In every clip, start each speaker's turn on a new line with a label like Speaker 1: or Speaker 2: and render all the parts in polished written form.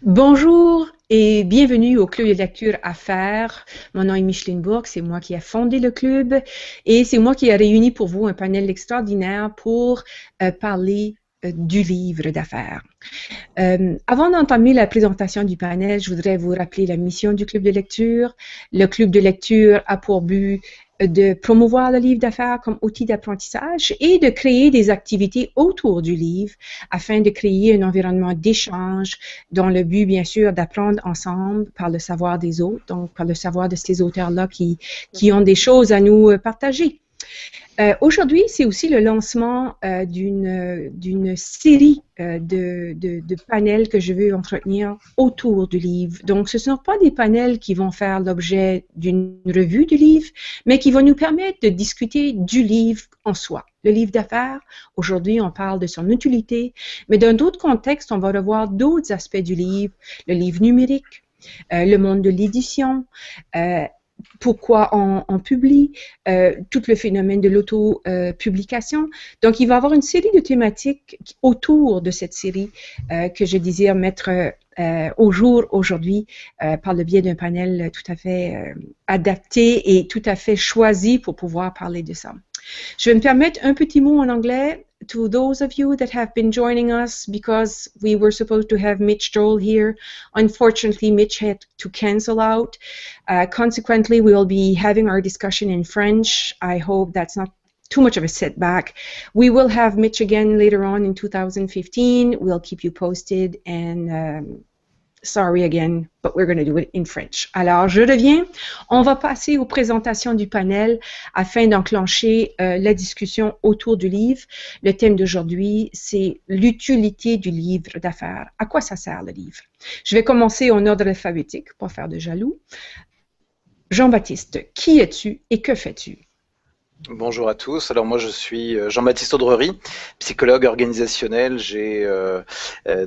Speaker 1: Bonjour et bienvenue au club de lecture à faire. Mon nom est Micheline Bourque, c'est moi qui ai fondé le club et c'est moi qui ai réuni pour vous un panel extraordinaire pour parler du livre d'affaires. Avant d'entamer la présentation du panel, je voudrais vous rappeler la mission du club de lecture. Le club de lecture a pour but de promouvoir le livre d'affaires comme outil d'apprentissage et de créer des activités autour du livre afin de créer un environnement d'échange dont le but, bien sûr, d'apprendre ensemble par le savoir des autres, donc par le savoir de ces auteurs-là qui ont des choses à nous partager. Aujourd'hui, c'est aussi le lancement d'une série de panels que je veux entretenir autour du livre. Donc, ce ne sont pas des panels qui vont faire l'objet d'une revue du livre, mais qui vont nous permettre de discuter du livre en soi. Le livre d'affaires, aujourd'hui, on parle de son utilité, mais dans d'autres contextes, on va revoir d'autres aspects du livre, le livre numérique, le monde de l'édition, pourquoi on publie, tout le phénomène de l'auto-publication. Donc, il va y avoir une série de thématiques autour de cette série que je désire mettre au jour aujourd'hui par le biais d'un panel tout à fait adapté et tout à fait choisi pour pouvoir parler de ça. Je vais me permettre un petit mot en anglais. To those of you that have been joining us because we were supposed to have Mitch Joel here. Unfortunately, Mitch had to cancel out. Consequently, we will be having our discussion in French. I hope that's not too much of a setback. We will have Mitch again later on in 2015. We'll keep you posted and sorry again, but we're going to do it in French. Alors, je reviens. On va passer aux présentations du panel afin d'enclencher la discussion autour du livre. Le thème d'aujourd'hui, c'est l'utilité du livre d'affaires. À quoi ça sert le livre? Je vais commencer en ordre alphabétique, pour faire de jaloux. Jean-Baptiste, qui es-tu et que fais-tu?
Speaker 2: Bonjour à tous. Alors moi je suis Jean-Baptiste Audrery, psychologue organisationnel. J'ai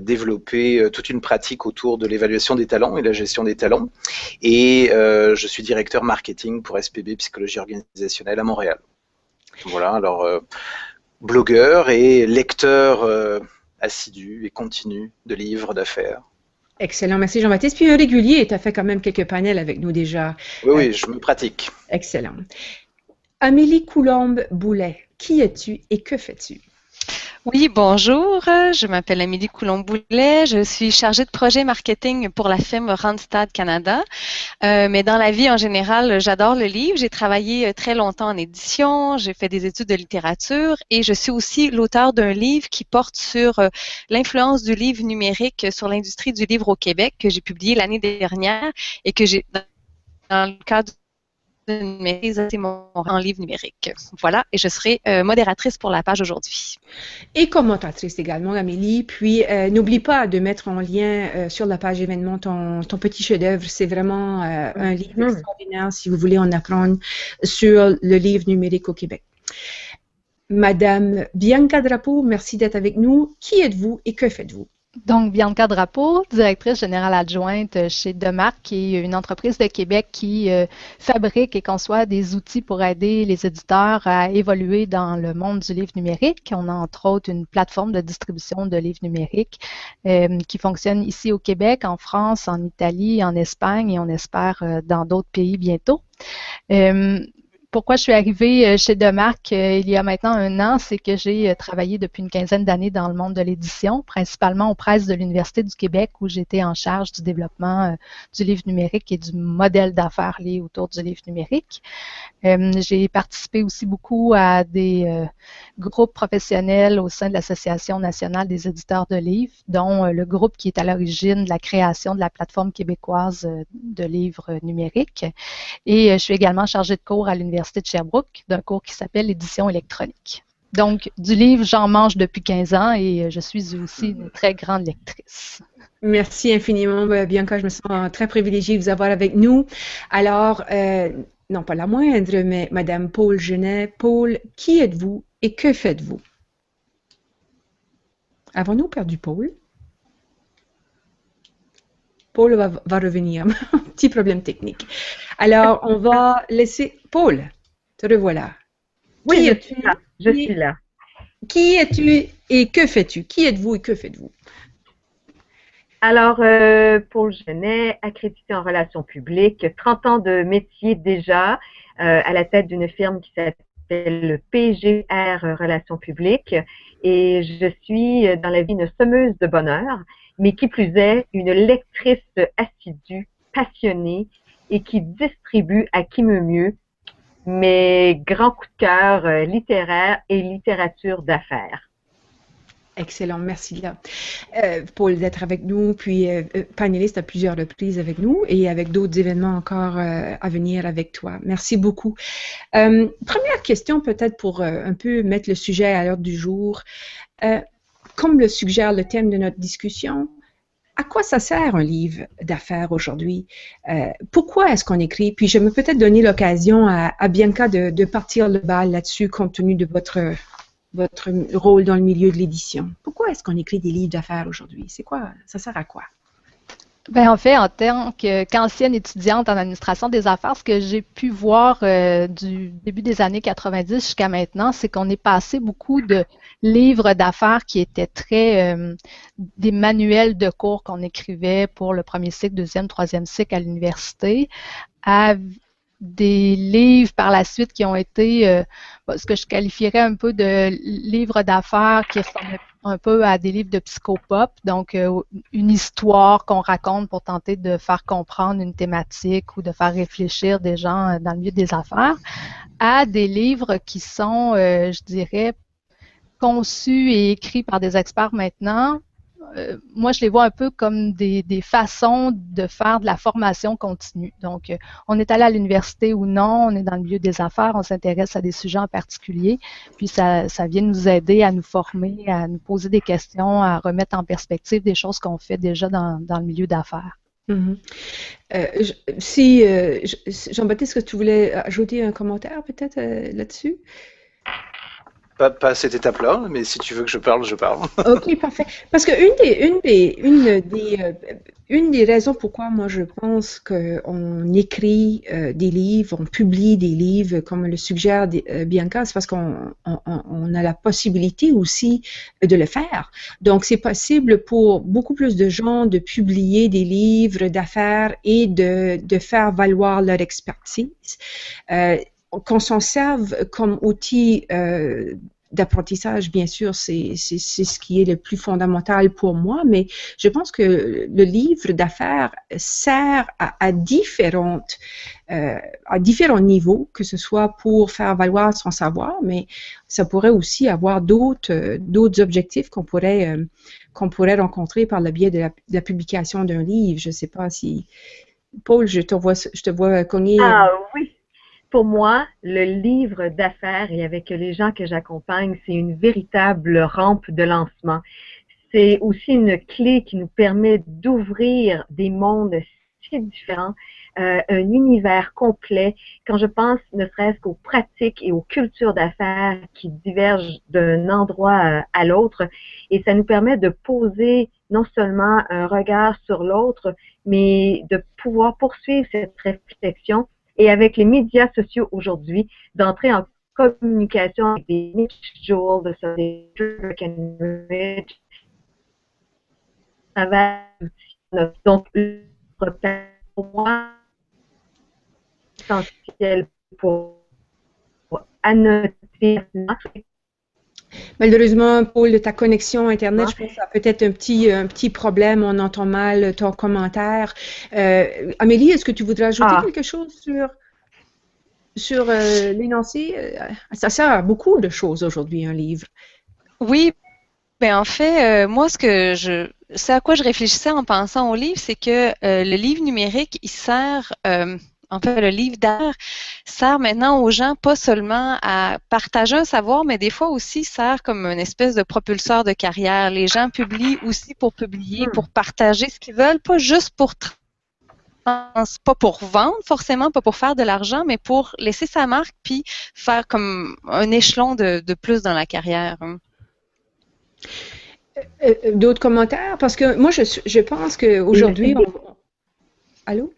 Speaker 2: développé toute une pratique autour de l'évaluation des talents et la gestion des talents. Et je suis directeur marketing pour SPB Psychologie Organisationnelle à Montréal. Voilà, alors blogueur et lecteur assidu et continu de livres d'affaires.
Speaker 1: Excellent, merci Jean-Baptiste. Puis un régulier, tu as fait quand même quelques panels avec nous déjà.
Speaker 2: Oui, je me pratique.
Speaker 1: Excellent. Amélie Coulombe-Boulet, qui es-tu et que fais-tu?
Speaker 3: Oui, bonjour, je m'appelle Amélie Coulombe-Boulet, je suis chargée de projet marketing pour la firme Randstad Canada, mais dans la vie en général, j'adore le livre, j'ai travaillé très longtemps en édition, j'ai fait des études de littérature et je suis aussi l'auteur d'un livre qui porte sur l'influence du livre numérique sur l'industrie du livre au Québec que j'ai publié l'année dernière et que j'ai dans le cadre une maîtrise en livre numérique. Voilà, et je serai modératrice pour la page aujourd'hui.
Speaker 1: Et commentatrice également, Amélie. Puis, n'oublie pas de mettre en lien sur la page événement ton petit chef-d'œuvre. C'est vraiment un livre extraordinaire si vous voulez en apprendre sur le livre numérique au Québec. Madame Bianca Drapeau, merci d'être avec nous. Qui êtes-vous et que faites-vous?
Speaker 4: Donc, Bianca Drapeau, directrice générale adjointe chez Demarque, qui est une entreprise de Québec qui fabrique et conçoit des outils pour aider les éditeurs à évoluer dans le monde du livre numérique. On a entre autres une plateforme de distribution de livres numériques qui fonctionne ici au Québec, en France, en Italie, en Espagne et on espère dans d'autres pays bientôt. Pourquoi je suis arrivée chez Demarque il y a maintenant 1 an, c'est que j'ai travaillé depuis une quinzaine d'années dans le monde de l'édition, principalement aux presses de l'Université du Québec où j'étais en charge du développement du livre numérique et du modèle d'affaires lié autour du livre numérique. J'ai participé aussi beaucoup à des groupes professionnels au sein de l'Association nationale des éditeurs de livres, dont le groupe qui est à l'origine de la création de la plateforme québécoise de livres numériques. Et je suis également chargée de cours à l'Université de Sherbrooke, d'un cours qui s'appelle édition électronique. Donc, du livre, j'en mange depuis 15 ans et je suis aussi une très grande lectrice.
Speaker 1: Merci infiniment, Bianca. Je me sens très privilégiée de vous avoir avec nous. Alors, non pas la moindre, mais Madame Paul Genet. Paul, qui êtes-vous et que faites-vous? Avons-nous perdu Paul? Paul va revenir. Petit problème technique. Alors, on va laisser... Paul, te revoilà.
Speaker 5: Oui, je suis là. Je suis là.
Speaker 1: Qui es-tu et que fais-tu? Qui êtes-vous et que faites-vous?
Speaker 5: Alors, Paul Genet, accrédité en relations publiques, 30 ans de métier déjà, à la tête d'une firme qui s'appelle PGR Relations publiques. Et je suis dans la vie une semeuse de bonheur, mais qui plus est, une lectrice assidue, passionnée et qui distribue à qui me mieux mes grands coups de cœur littéraires et littérature d'affaires.
Speaker 1: Excellent, merci là, Paul, d'être avec nous, puis panéliste à plusieurs reprises avec nous et avec d'autres événements encore à venir avec toi. Merci beaucoup. Première question peut-être pour un peu mettre le sujet à l'ordre du jour. Comme le suggère le thème de notre discussion, à quoi ça sert un livre d'affaires aujourd'hui? Pourquoi est-ce qu'on écrit? Puis je vais peut-être donner l'occasion à Bianca de partir le bal là-dessus compte tenu de votre rôle dans le milieu de l'édition. Pourquoi est-ce qu'on écrit des livres d'affaires aujourd'hui? C'est quoi? Ça sert à quoi?
Speaker 4: Bien, en fait, en tant qu'ancienne étudiante en administration des affaires, ce que j'ai pu voir du début des années 90 jusqu'à maintenant, c'est qu'on est passé beaucoup de livres d'affaires qui étaient très des manuels de cours qu'on écrivait pour le premier cycle, deuxième, troisième cycle à l'université, à des livres par la suite qui ont été ce que je qualifierais un peu de livres d'affaires qui ressemblaient un peu à des livres de psychopop, donc une histoire qu'on raconte pour tenter de faire comprendre une thématique ou de faire réfléchir des gens dans le milieu des affaires, à des livres qui sont, je dirais, conçus et écrits par des experts maintenant. Moi, je les vois un peu comme des façons de faire de la formation continue. Donc, on est allé à l'université ou non, on est dans le milieu des affaires, on s'intéresse à des sujets en particulier, puis ça vient nous aider à nous former, à nous poser des questions, à remettre en perspective des choses qu'on fait déjà dans le milieu d'affaires.
Speaker 1: Mm-hmm. Jean-Baptiste, est-ce que tu voulais ajouter un commentaire peut-être là-dessus?
Speaker 2: Pas à cette étape-là, mais si tu veux que je parle, je parle.
Speaker 1: OK, parfait. Parce que une des raisons pourquoi moi je pense qu'on écrit des livres, on publie des livres, comme le suggère Bianca, c'est parce qu'on a la possibilité aussi de le faire. Donc, c'est possible pour beaucoup plus de gens de publier des livres d'affaires et de faire valoir leur expertise. Qu'on s'en serve comme outil d'apprentissage, bien sûr, c'est ce qui est le plus fondamental pour moi, mais je pense que le livre d'affaires sert à différents niveaux, que ce soit pour faire valoir son savoir, mais ça pourrait aussi avoir d'autres objectifs qu'on pourrait rencontrer par le biais de la publication d'un livre. Je ne sais pas si... Paul, je te vois cogner.
Speaker 5: Ah oui! Pour moi, le livre d'affaires et avec les gens que j'accompagne, c'est une véritable rampe de lancement. C'est aussi une clé qui nous permet d'ouvrir des mondes si différents, un univers complet. Quand je pense ne serait-ce qu'aux pratiques et aux cultures d'affaires qui divergent d'un endroit à l'autre, et ça nous permet de poser non seulement un regard sur l'autre, mais de pouvoir poursuivre cette réflexion. Et avec les médias sociaux aujourd'hui, d'entrer en communication avec des Mitch Joel, des ça va donc pour moi essentiel pour annoter.
Speaker 1: Malheureusement, Paul, ta connexion Internet, je pense que ça a peut-être un petit problème. On entend mal ton commentaire. Amélie, est-ce que tu voudrais ajouter quelque chose sur l'énoncé? Ça sert à beaucoup de choses aujourd'hui, un livre.
Speaker 3: Oui, ben en fait, moi, c'est à quoi je réfléchissais en pensant au livre, c'est que le livre numérique, il sert... En fait, le livre d'art sert maintenant aux gens pas seulement à partager un savoir, mais des fois aussi sert comme une espèce de propulseur de carrière. Les gens publient aussi pour publier, pour partager ce qu'ils veulent, pas juste pas pour vendre forcément, pas pour faire de l'argent, mais pour laisser sa marque puis faire comme un échelon de plus dans la carrière.
Speaker 1: D'autres commentaires? Parce que moi, je pense qu'aujourd'hui... Allô?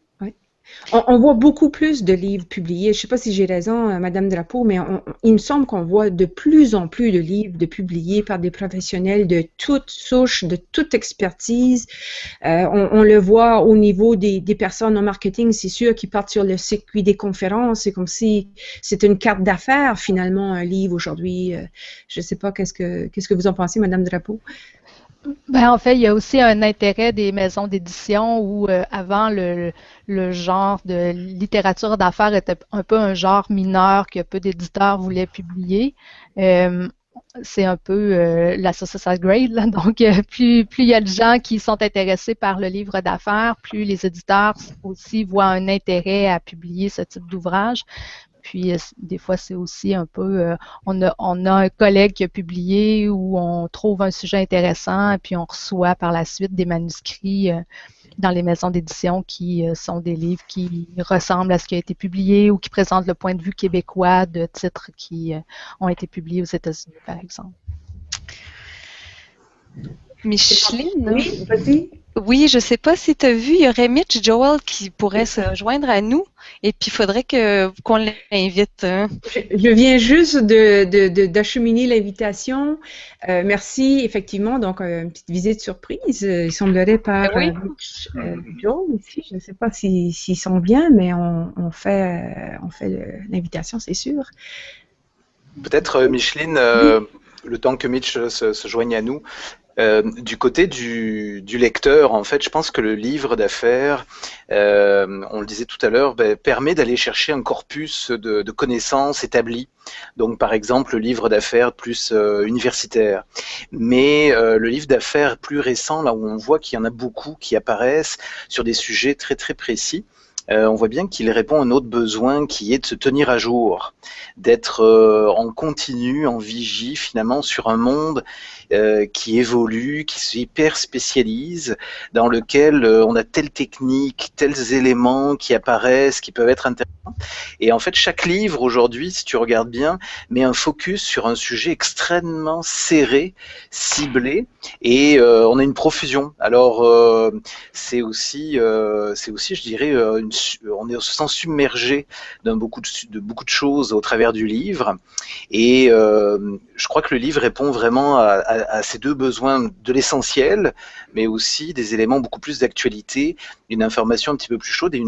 Speaker 1: On voit beaucoup plus de livres publiés. Je ne sais pas si j'ai raison, Madame Drapeau, mais il me semble qu'on voit de plus en plus de livres publiés par des professionnels de toutes souches, de toute expertise. On le voit au niveau des personnes en marketing, c'est sûr, qui partent sur le circuit des conférences. C'est comme si c'était une carte d'affaires, finalement, un livre aujourd'hui. Je ne sais pas, qu'est-ce que vous en pensez, Madame Drapeau?
Speaker 4: Ben, en fait, il y a aussi un intérêt des maisons d'édition où avant le genre de littérature d'affaires était un peu un genre mineur que peu d'éditeurs voulaient publier. C'est un peu la social grade, là. Donc, plus il y a de gens qui sont intéressés par le livre d'affaires, plus les éditeurs aussi voient un intérêt à publier ce type d'ouvrage. Puis, des fois, c'est aussi un peu, on a un collègue qui a publié où on trouve un sujet intéressant et puis on reçoit par la suite des manuscrits dans les maisons d'édition qui sont des livres qui ressemblent à ce qui a été publié ou qui présentent le point de vue québécois de titres qui ont été publiés aux États-Unis, par exemple.
Speaker 3: Micheline?
Speaker 1: Oui, vas-y.
Speaker 3: Oui, je ne sais pas si tu as vu, il y aurait Mitch Joel qui pourrait se joindre à nous et puis il faudrait qu'on l'invite.
Speaker 1: Je viens juste d'acheminer l'invitation. Merci, effectivement. Donc, une petite visite surprise. Il semblerait par Mitch Joel ici. Je ne sais pas s'il s'en vient, mais on fait l'invitation, c'est sûr.
Speaker 2: Peut-être, Micheline, le temps que Mitch se joigne à nous, du côté du lecteur, en fait, je pense que le livre d'affaires, on le disait tout à l'heure, permet d'aller chercher un corpus de connaissances établies. Donc, par exemple, le livre d'affaires plus universitaire. Mais le livre d'affaires plus récent, là où on voit qu'il y en a beaucoup qui apparaissent sur des sujets très très précis, on voit bien qu'il répond à un autre besoin qui est de se tenir à jour, d'être en continu, en vigie finalement sur un monde qui évolue, qui s'hyper spécialise, dans lequel on a telle technique, tels éléments qui apparaissent, qui peuvent être intéressants. Et en fait, chaque livre aujourd'hui, si tu regardes bien, met un focus sur un sujet extrêmement serré, ciblé, et on a une profusion. Alors, c'est aussi, je dirais, on se sent submergé de beaucoup de choses au travers du livre. Et je crois que le livre répond vraiment à ces deux besoins de l'essentiel, mais aussi des éléments beaucoup plus d'actualité, une information un petit peu plus chaude et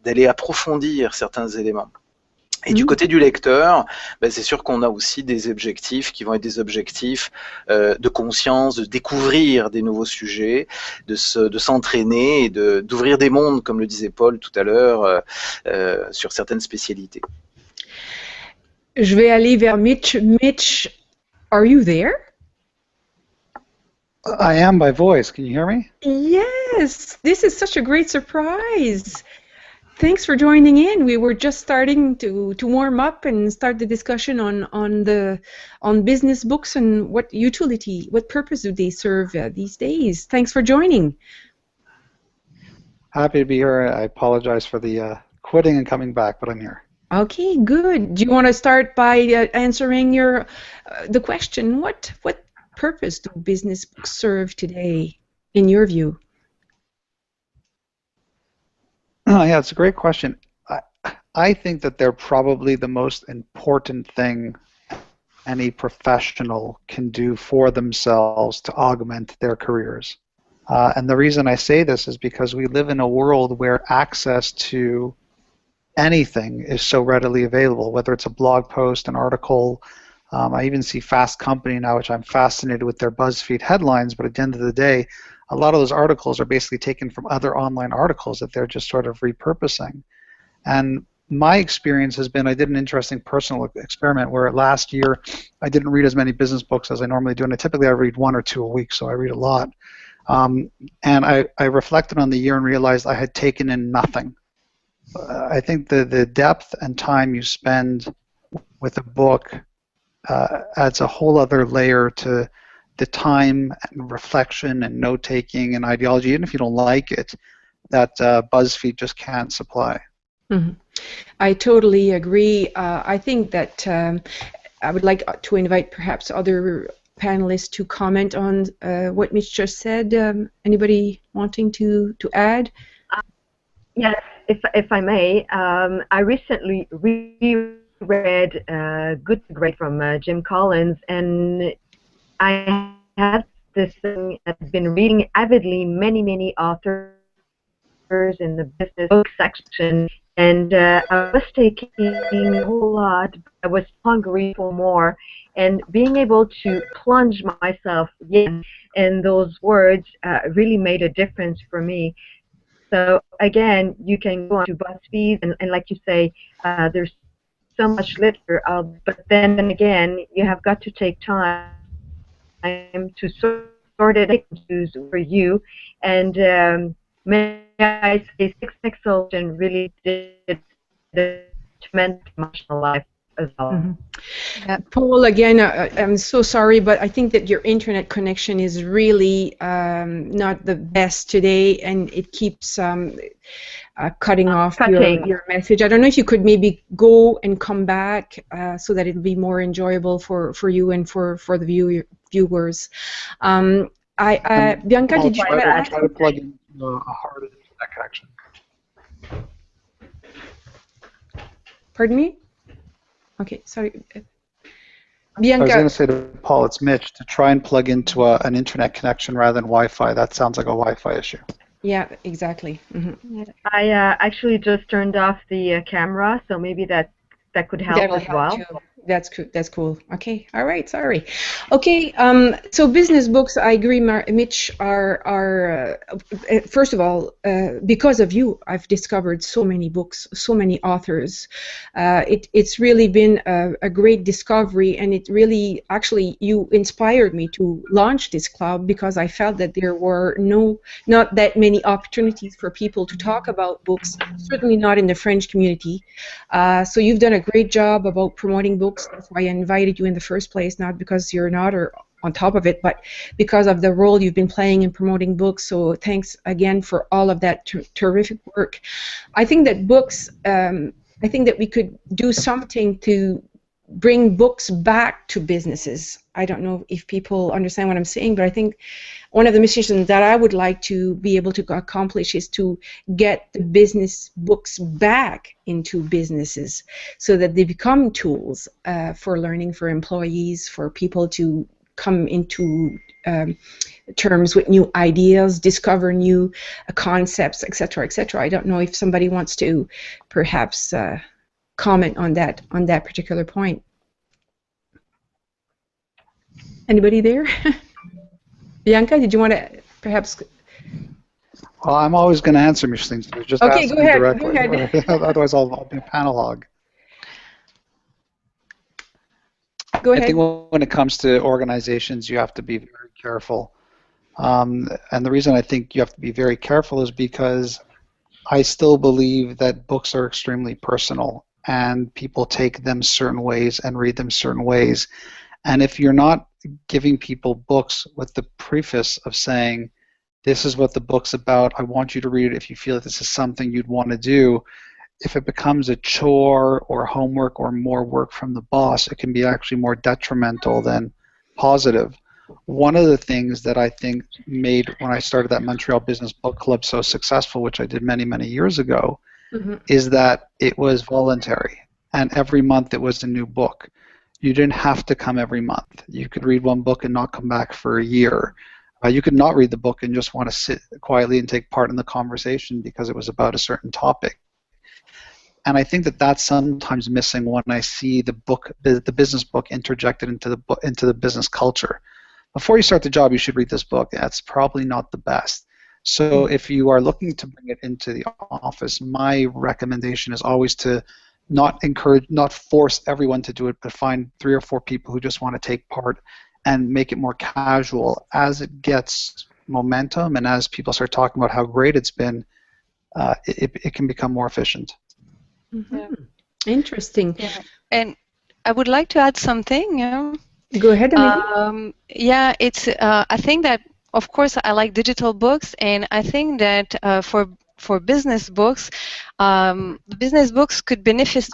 Speaker 2: d'aller approfondir certains éléments. Et du côté du lecteur, c'est sûr qu'on a aussi des objectifs qui vont être des objectifs de conscience, de découvrir des nouveaux sujets, de s'entraîner et d'ouvrir des mondes, comme le disait Paul tout à l'heure, sur certaines spécialités.
Speaker 1: Je vais aller vers Mitch. Mitch, are you there?
Speaker 6: I am by voice. Can you hear me?
Speaker 1: Yes, this is such a great surprise. Thanks for joining in. We were just starting to warm up and start the discussion on business books and what purpose do they serve these days. Thanks for joining.
Speaker 6: Happy to be here. I apologize for the quitting and coming back, but I'm here.
Speaker 1: Okay, good. Do you want to start by answering the question? What purpose do business books serve today, in your view?
Speaker 6: Oh, yeah, it's a great question. I think that they're probably the most important thing any professional can do for themselves to augment their careers. And the reason I say this is because we live in a world where access to anything is so readily available, whether it's a blog post, an article. I even see Fast Company now, which I'm fascinated with their BuzzFeed headlines, but at the end of the day, a lot of those articles are basically taken from other online articles that they're just sort of repurposing. And my experience has been, I did an interesting personal experiment where last year I didn't read as many business books as I normally do, and typically I read 1 or 2 a week, so I read a lot. And I reflected on the year and realized I had taken in nothing. I think the depth and time you spend with a book adds a whole other layer to the time and reflection and note-taking and ideology, even if you don't like it, that BuzzFeed just can't supply.
Speaker 1: Mm-hmm. I totally agree. I think that I would like to invite perhaps other panelists to comment on what Mitch just said. Anybody wanting to add?
Speaker 5: Yes, if I may, I recently reread Good to Great from Jim Collins, and I have this thing. I've been reading avidly many authors in the business book section, and I was taking a whole lot. I was hungry for more, and being able to plunge myself in those words really made a difference for me. So again, you can go on to BuzzFeed, and like you say, there's so much literature, but then again, you have got to take time to sort it out for you. And may I say, Six Pixels really did a tremendous emotional life as well.
Speaker 1: Mm-hmm. Paul, again, I'm so sorry, but I think that your internet connection is really not the best today, and it keeps cutting off your message. I don't know if you could maybe go and come back so that it'll be more enjoyable for you and for the viewers. Bianca, did you want to
Speaker 6: try to plug in a hard internet connection?
Speaker 1: Pardon me? Okay, sorry. Bianca.
Speaker 6: I was going to say to Paul, it's Mitch, to try and plug into an internet connection rather than Wi-Fi. That sounds like a Wi-Fi issue.
Speaker 1: Yeah, exactly. Mm-hmm.
Speaker 5: I actually just turned off the camera, so maybe that could help as well.
Speaker 1: That's cool. Okay, all right, sorry. Okay, so business books, I agree, Mitch, are first of all, because of you, I've discovered so many books, so many authors. It's really been a great discovery, and it really, actually, you inspired me to launch this club because I felt that there were not that many opportunities for people to talk about books, certainly not in the French community. So you've done a great job about promoting books. That's why I invited you in the first place, not because you're not or on top of it, but because of the role you've been playing in promoting books. So thanks again for all of that terrific work. I think that books, I think that we could do something to bring books back to businesses. I don't know if people understand what I'm saying, but I think one of the missions that I would like to be able to accomplish is to get the business books back into businesses so that they become tools for learning for employees, for people to come into terms with new ideas, discover new concepts, etc., etc. I don't know if somebody wants to perhaps comment on that particular point. Anybody there? Bianca, did you want to perhaps?
Speaker 6: Well, I'm always going to answer these things. Just
Speaker 1: okay,
Speaker 6: ask
Speaker 1: go
Speaker 6: me
Speaker 1: ahead.
Speaker 6: directly.
Speaker 1: Go ahead.
Speaker 6: Otherwise, I'll be a panelog.
Speaker 1: Go ahead.
Speaker 6: I think when it comes to organizations, you have to be very careful. And the reason I think you have to be very careful is because I still believe that books are extremely personal, and people take them certain ways and read them certain ways. And if you're not giving people books with the preface of saying, this is what the book's about, I want you to read it if you feel that this is something you'd want to do, if it becomes a chore or homework or more work from the boss, it can be actually more detrimental than positive. One of the things that I think made, when I started that Montreal Business Book Club so successful, which I did many years ago, is that it was voluntary, and every month it was a new book. You didn't have to come every month. You could read one book and not come back for a year. You could not read the book and just want to sit quietly and take part in the conversation because it was about a certain topic. And I think that that's sometimes missing when I see the business book interjected into the business culture. Before you start the job, you should read this book. That's probably not the best. So if you are looking to bring it into the office, my recommendation is always to not force everyone to do it, but find 3 or 4 people who just want to take part and make it more casual. As it gets momentum and as people start talking about how great it's been, it can become more efficient.
Speaker 1: Yeah. Interesting.
Speaker 3: Yeah. And I would like to add something.
Speaker 1: Go ahead, Amelie.
Speaker 3: Yeah, it's. I think that, of course, I like digital books, and I think that for business books, business books could benefit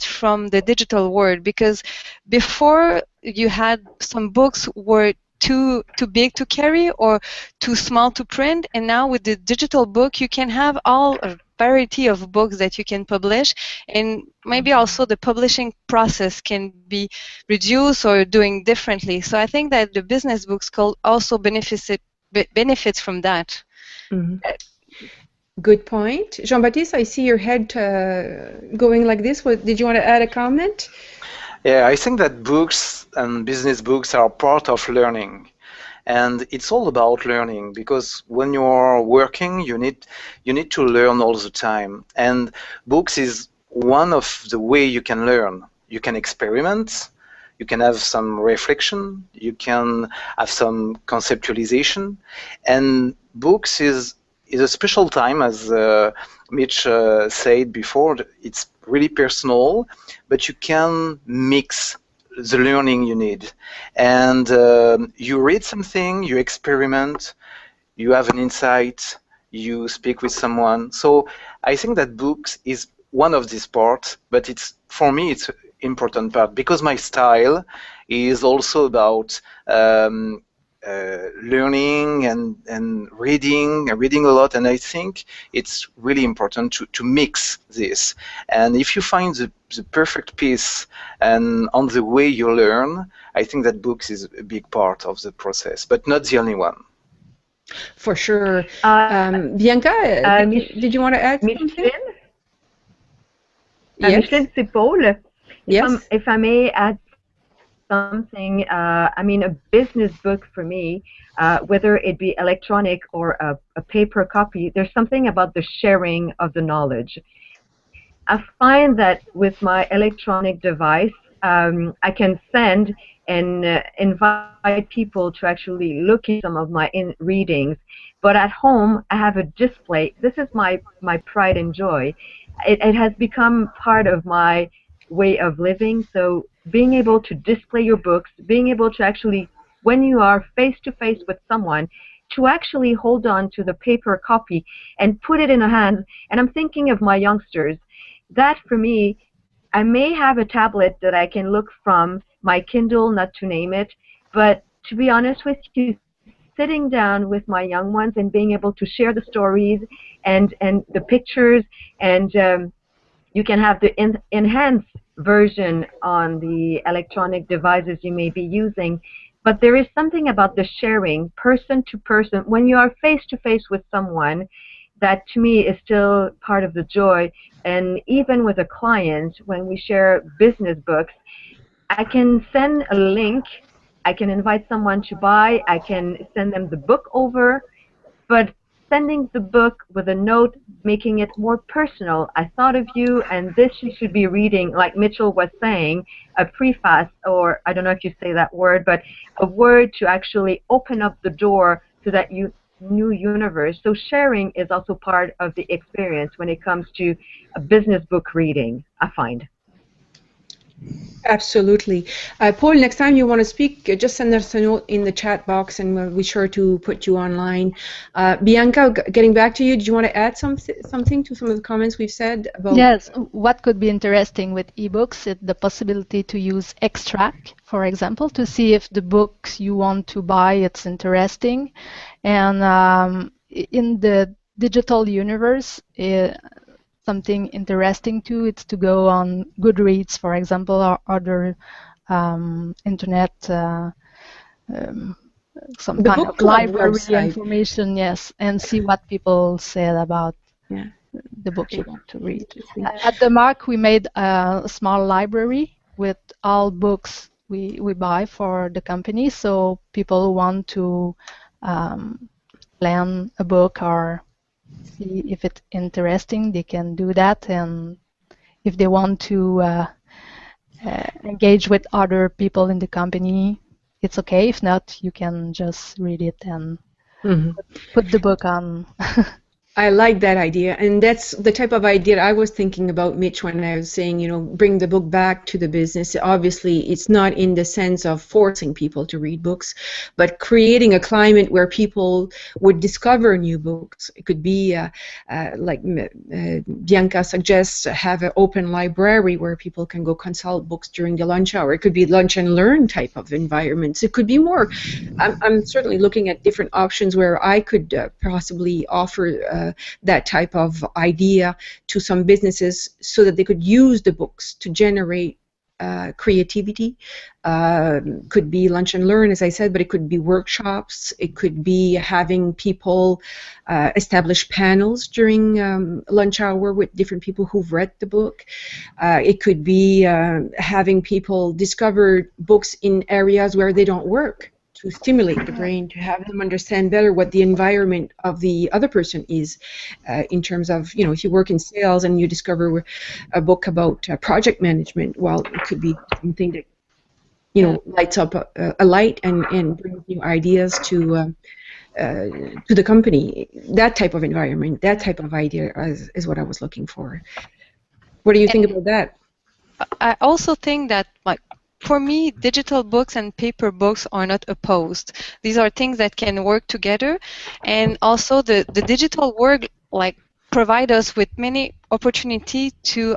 Speaker 3: from the digital world, because before you had some books were too big to carry or too small to print. And now with the digital book, you can have all a variety of books that you can publish, and maybe also the publishing process can be reduced or doing differently. So I think that the business books could also benefits from that.
Speaker 1: Mm-hmm. Good point. Jean-Baptiste, I see your head going like this. Did you want to add a comment?
Speaker 2: Yeah, I think that books and business books are part of learning. And it's all about learning, because when you're working, you need to learn all the time. And books is one of the way you can learn. You can experiment, you can have some reflection, you can have some conceptualization. And books is a special time, as Mitch said before. It's really personal, but you can mix the learning you need. And you read something, you experiment, you have an insight, you speak with someone. So I think that books is one of these parts, but for me it's an important part, because my style is also about learning and reading a lot, and I think it's really important to mix this. And if you find the perfect piece and on the way you learn, I think that books is a big part of the process, but not the only one.
Speaker 1: For sure. Bianca, did you want to add something? Yes.
Speaker 5: Micheline, c'est Paul.
Speaker 1: Yes.
Speaker 5: If I may add something, I mean, a business book for me, whether it be electronic or a paper copy, there's something about the sharing of the knowledge. I find that with my electronic device, I can send and invite people to actually look at some of my readings. But at home, I have a display. This is my pride and joy. It has become part of my way of living. So being able to display your books, being able to actually, when you are face-to-face with someone, to actually hold on to the paper copy and put it in a hand. And I'm thinking of my youngsters. That, for me, I may have a tablet that I can look from, my Kindle, not to name it, but to be honest with you, sitting down with my young ones and being able to share the stories and the pictures, and you can have the enhanced version on the electronic devices you may be using. But there is something about the sharing, person to person, when you are face-to-face with someone, that to me is still part of the joy. And even with a client, when we share business books, I can send a link, I can invite someone to buy, I can send them the book over, but sending the book with a note, making it more personal. I thought of you, and this you should be reading, like Mitchell was saying, a preface, or I don't know if you say that word, but a word to actually open up the door to that new universe. So sharing is also part of the experience when it comes to a business book reading, I find.
Speaker 1: Absolutely. Paul, next time you want to speak, just send us a note in the chat box and we'll be sure to put you online. Bianca, getting back to you, do you want to add something to some of the comments we've said about?
Speaker 4: Yes, what could be interesting with ebooks is the possibility to use extract, for example, to see if the books you want to buy, it's interesting. And in the digital universe, something interesting too, it's to go on Goodreads, for example, or other internet, some kind of library information, yes, and see what people said about the book you want to read. At the Mark, we made a small library with all books we buy for the company, so people who want to plan a book or see if it's interesting, they can do that. And if they want to engage with other people in the company, it's okay. If not, you can just read it and put the book on
Speaker 1: I like that idea, and that's the type of idea I was thinking about, Mitch, when I was saying, bring the book back to the business. Obviously, it's not in the sense of forcing people to read books, but creating a climate where people would discover new books. It could be, like Bianca suggests, have an open library where people can go consult books during the lunch hour. It could be lunch and learn type of environments. It could be more. I'm certainly looking at different options where I could possibly offer that type of idea to some businesses so that they could use the books to generate creativity. Could be lunch and learn, as I said, but it could be workshops. It could be having people establish panels during lunch hour with different people who've read the book. It could be having people discover books in areas where they don't work, to stimulate the brain, to have them understand better what the environment of the other person is, in terms of, if you work in sales and you discover a book about project management, well, it could be something that, lights up a light and brings new ideas to the company. That type of environment, that type of idea is what I was looking for. What do you think about that?
Speaker 3: I also think that, for me, digital books and paper books are not opposed. These are things that can work together, and also the digital world provide us with many opportunities to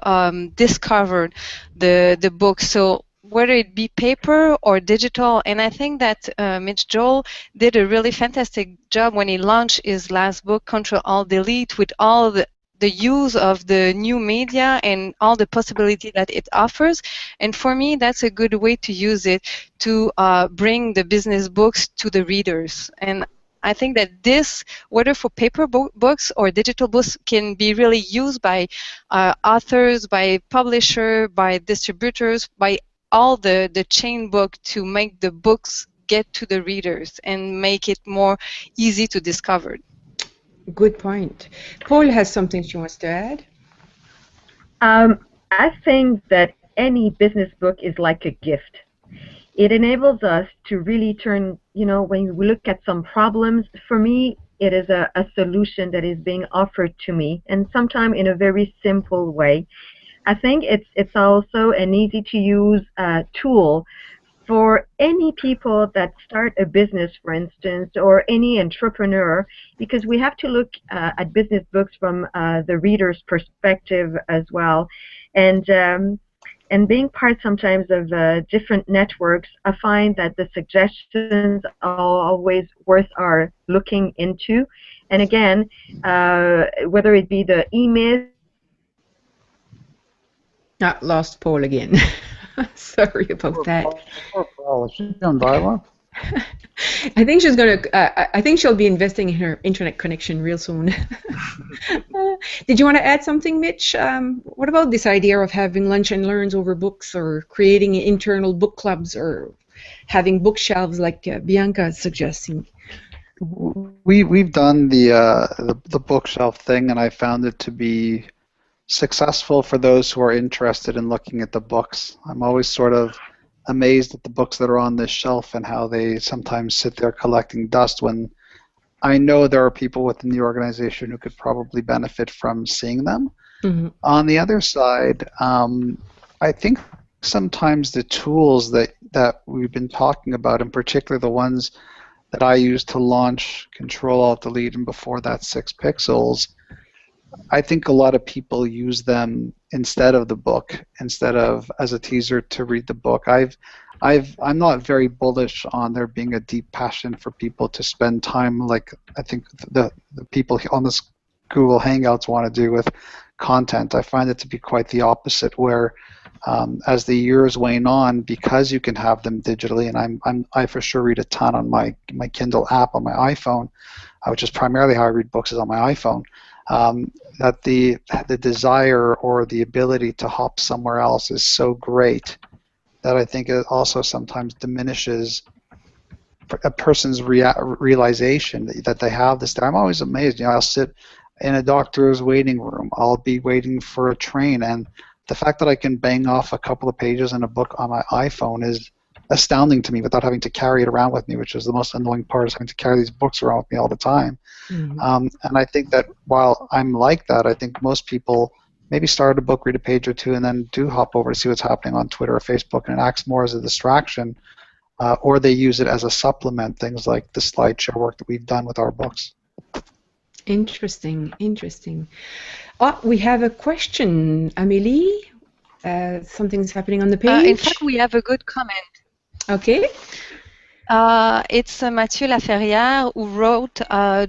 Speaker 3: discover the books. So whether it be paper or digital, and I think that Mitch Joel did a really fantastic job when he launched his last book, Control-Alt-Delete, with all the use of the new media and all the possibility that it offers. And for me, that's a good way to use it to bring the business books to the readers. And I think that this, whether for paper books or digital books, can be really used by authors, by publishers, by distributors, by all the chain book to make the books get to the readers and make it more easy to discover.
Speaker 1: Good point. Paul has something she wants to add.
Speaker 5: I think that any business book is like a gift. It enables us to really turn, when we look at some problems, for me, it is a solution that is being offered to me, and sometimes in a very simple way. I think it's also an easy-to-use tool for any people that start a business, for instance, or any entrepreneur, because we have to look at business books from the reader's perspective as well. And being part sometimes of different networks, I find that the suggestions are always worth our looking into. And again, whether it be the email.
Speaker 1: Lost Paul again. Sorry about that.
Speaker 6: Is she on dial-up?
Speaker 1: I think she's going to. I think she'll be investing in her internet connection real soon. Did you want to add something, Mitch? What about this idea of having lunch and learns over books, or creating internal book clubs, or having bookshelves like Bianca is suggesting?
Speaker 6: We've done the bookshelf thing, and I found it to be successful for those who are interested in looking at the books. I'm always sort of amazed at the books that are on this shelf and how they sometimes sit there collecting dust, when I know there are people within the organization who could probably benefit from seeing them. Mm-hmm. On the other side, I think sometimes the tools that we've been talking about, in particular the ones that I use to launch Control-Alt-Delete and before that 6 Pixels, I think a lot of people use them instead of the book, instead of as a teaser to read the book. I'm not very bullish on there being a deep passion for people to spend time like I think the people on this Google Hangouts want to do with content. I find it to be quite the opposite, where as the years wane on, because you can have them digitally, and I for sure read a ton on my Kindle app on my iPhone, which is primarily how I read books, is on my iPhone. That the desire or the ability to hop somewhere else is so great that I think it also sometimes diminishes a person's realization that they have this. I'm always amazed. I'll sit in a doctor's waiting room. I'll be waiting for a train, and the fact that I can bang off a couple of pages in a book on my iPhone is astounding to me without having to carry it around with me, which is the most annoying part, is having to carry these books around with me all the time. And I think that while I'm like that, I think most people maybe start a book, read a page or two, and then do hop over to see what's happening on Twitter or Facebook, and it acts more as a distraction, or they use it as a supplement, things like the slideshow work that we've done with our books.
Speaker 1: Interesting, interesting. Oh, we have a question, Amélie. Something's happening on the page.
Speaker 3: In fact, we have a good comment.
Speaker 1: Okay.
Speaker 3: It's Mathieu Laferrière who wrote,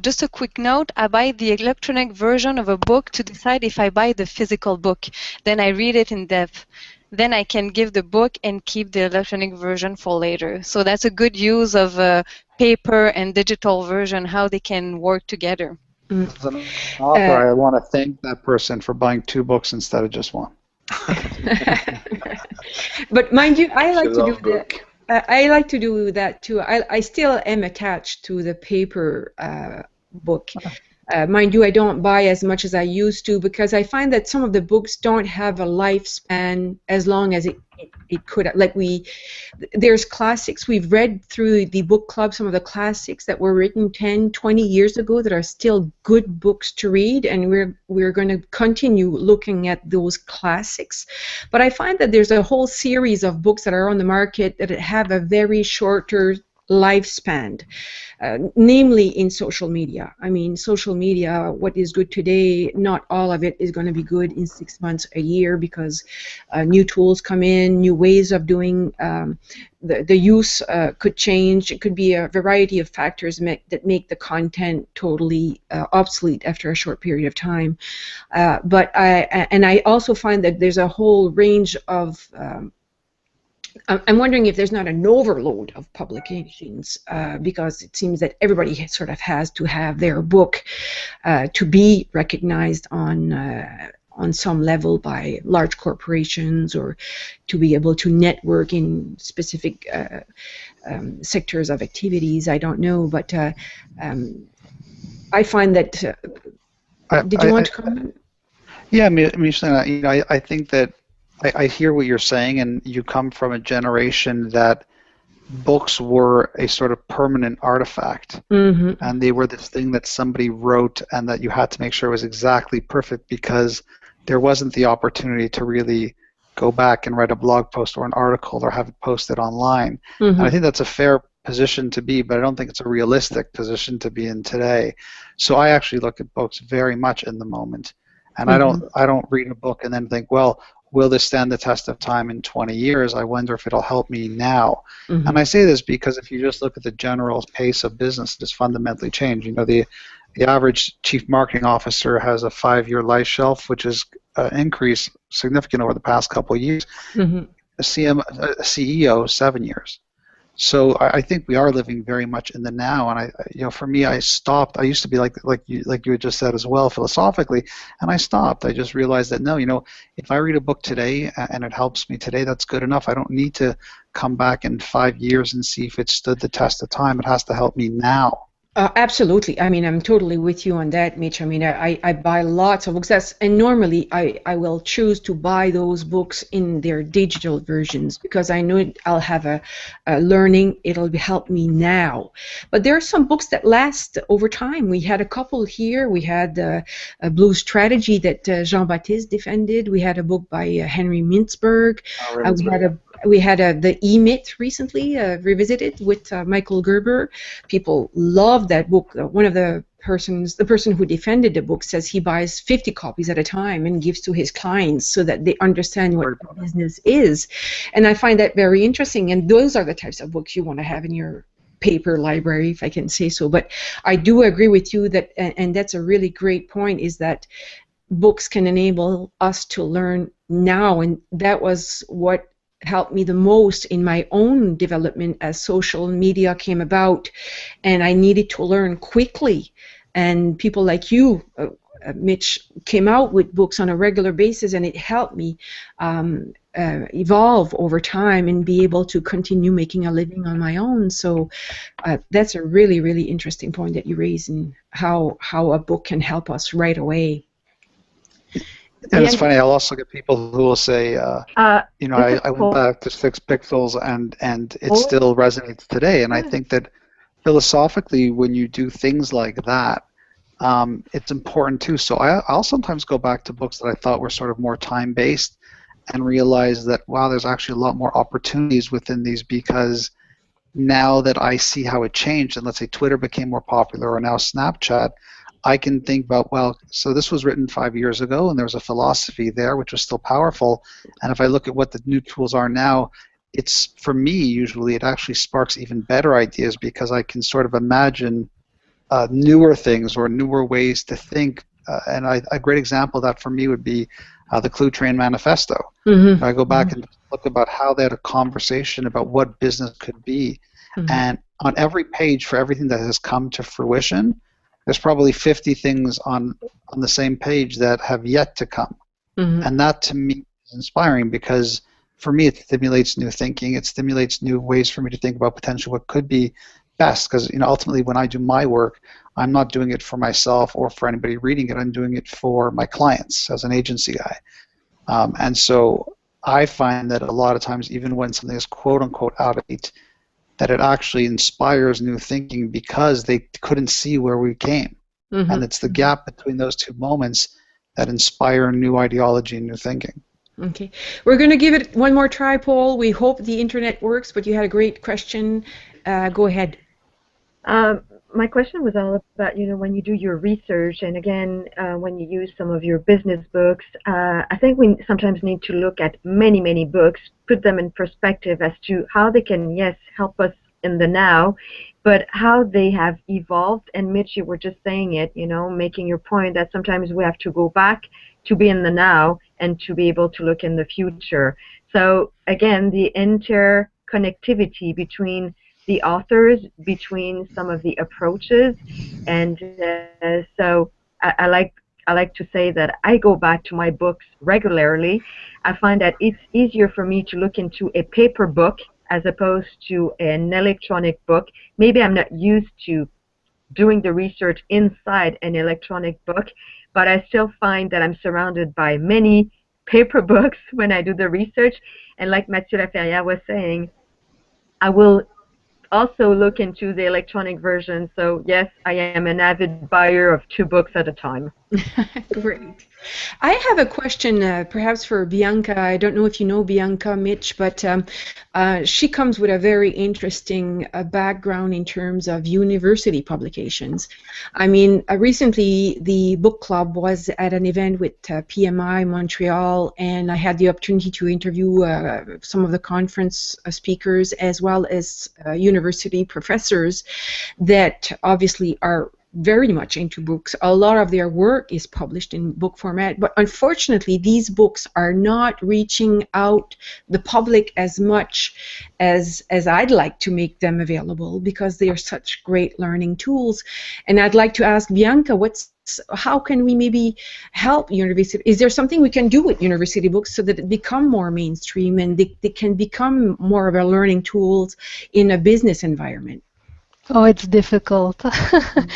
Speaker 3: just a quick note, I buy the electronic version of a book to decide if I buy the physical book. Then I read it in depth. Then I can give the book and keep the electronic version for later. So that's a good use of paper and digital version, how they can work together.
Speaker 6: As an author, I want to thank that person for buying 2 books instead of just 1.
Speaker 1: But mind you, I like to do that. I like to do that too. I still am attached to the paper book. Mind you, I don't buy as much as I used to because I find that some of the books don't have a lifespan as long as it could. Like there's classics. We've read through the book club some of the classics that were written 10, 20 years ago that are still good books to read, and we're going to continue looking at those classics. But I find that there's a whole series of books that are on the market that have a very shorter lifespan, namely in social media. I mean, social media, what is good today, not all of it is going to be good in 6 months, a year, because new tools come in, new ways of doing the use could change. It could be a variety of factors that make the content totally obsolete after a short period of time. But I also find that there's a whole range of I'm wondering if there's not an overload of publications because it seems that everybody sort of has to have their book to be recognized on some level by large corporations, or to be able to network in specific sectors of activities. I don't know, but I find that. Did you want to comment?
Speaker 6: Yeah, I think that. I hear what you're saying, and you come from a generation that books were a sort of permanent artifact, and they were this thing that somebody wrote and that you had to make sure was exactly perfect because there wasn't the opportunity to really go back and write a blog post or an article or have it posted online. And I think that's a fair position to be, but I don't think it's a realistic position to be in today. So I actually look at books very much in the moment, and I don't read a book and then think, well, will this stand the test of time in 20 years? I wonder if it'll help me now. And I say this because if you just look at the general pace of business, it's fundamentally changed. You know, the average chief marketing officer has a 5-year life shelf, which has increased significant over the past couple of years. A CEO, 7 years. So I think we are living very much in the now, and for me, I stopped. I used to be like you had just said as well, philosophically, and I stopped. I just realized that no, if I read a book today and it helps me today, that's good enough. I don't need to come back in 5 years and see if it stood the test of time. It has to help me now.
Speaker 1: Absolutely. I mean, I'm totally with you on that, Mitch. I mean, I buy lots of books. And normally I will choose to buy those books in their digital versions because I know I'll have a learning. It'll help me now. But there are some books that last over time. We had a couple here. We had a Blue Strategy that Jean-Baptiste defended. We had a book by Henry Mintzberg. We had the E-Myth recently revisited with Michael Gerber. People love that book. One of the person who defended the book says he buys 50 copies at a time and gives to his clients so that they understand what the business is. And I find that very interesting. And those are the types of books you want to have in your paper library, if I can say so. But I do agree with you that, and that's a really great point, is that books can enable us to learn now. And that was what helped me the most in my own development as social media came about, and I needed to learn quickly. And people like you, Mitch, came out with books on a regular basis, and it helped me evolve over time and be able to continue making a living on my own. So that's a really, really interesting point that you raise, in how a book can help us right away.
Speaker 6: And it's funny, I'll also get people who will say, you know, I went back to 6 pixels and it still resonates today. And I think that philosophically, when you do things like that, it's important too. So I'll sometimes go back to books that I thought were sort of more time-based and realize that, wow, there's actually a lot more opportunities within these, because now that I see how it changed, and let's say Twitter became more popular, or now Snapchat, I can think about, well, so this was written 5 years ago, and there was a philosophy there which was still powerful. And if I look at what the new tools are now, it's, for me, usually it actually sparks even better ideas, because I can sort of imagine newer things or newer ways to think. And a great example of that for me would be the Clue Train Manifesto. I go back and look about how they had a conversation about what business could be. And on every page, for everything that has come to fruition, there's probably 50 things on the same page that have yet to come. And that, to me, is inspiring, because for me it stimulates new thinking. It stimulates new ways for me to think about potentially what could be best, because, you know, ultimately when I do my work, I'm not doing it for myself or for anybody reading it. I'm doing it for my clients as an agency guy. And so I find that a lot of times, even when something is quote-unquote out of date, that it actually inspires new thinking, because they couldn't see where we came. And it's the gap between those two moments that inspire new ideology and new thinking.
Speaker 1: Okay. We're going to give it one more try, Paul. We hope the internet works, but you had a great question. Go ahead.
Speaker 5: My question was all about, you know, when you do your research, and again, when you use some of your business books, I think we sometimes need to look at many, many books, put them in perspective as to how they can, yes, help us in the now, but how they have evolved. And Mitch, you were just saying it, you know, making your point that sometimes we have to go back to be in the now and to be able to look in the future. So again, the interconnectivity between the authors, between some of the approaches, and so I like to say that I go back to my books regularly. I find that it's easier for me to look into a paper book as opposed to an electronic book. Maybe I'm not used to doing the research inside an electronic book, but I still find that I'm surrounded by many paper books when I do the research. And like Mathieu Laferrière was saying, I will also look into the electronic version. So yes, I am an avid buyer of 2 books at a time.
Speaker 1: Great. I have a question perhaps for Bianca. I don't know if you know Bianca, Mitch, but she comes with a very interesting background in terms of university publications. I mean, recently the book club was at an event with PMI Montreal, and I had the opportunity to interview some of the conference speakers as well as university professors that obviously are very much into books. A lot of their work is published in book format, but unfortunately these books are not reaching out the public as much as I'd like to make them available, because they are such great learning tools. And I'd like to ask Bianca, how can we maybe help university? Is there something we can do with university books so that it become more mainstream and they can become more of a learning tools in a business environment?
Speaker 4: Oh, it's difficult.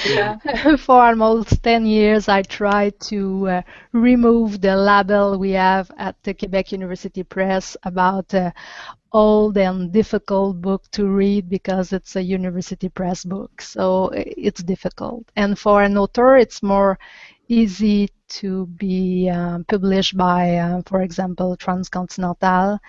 Speaker 1: Yeah.
Speaker 4: For almost 10 years, I tried to remove the label we have at the Quebec University Press about old and difficult book to read because it's a university press book. So it's difficult. And for an author, it's more easy to be published by, for example, Transcontinental.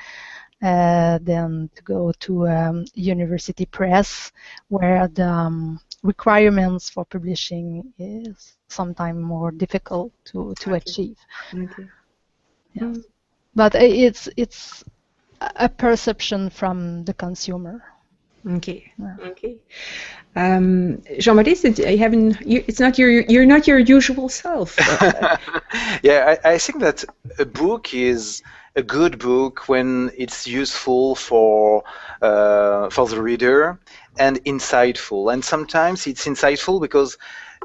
Speaker 4: Than to go to university press, where the requirements for publishing is sometimes more difficult to achieve.
Speaker 1: Okay.
Speaker 4: Yes. But it's a perception from the consumer.
Speaker 1: Okay. Yeah. Okay. Jean-Baptiste, it's not you're not your usual self.
Speaker 2: Yeah, I think that a book is a good book when it's useful for the reader and insightful. And sometimes it's insightful because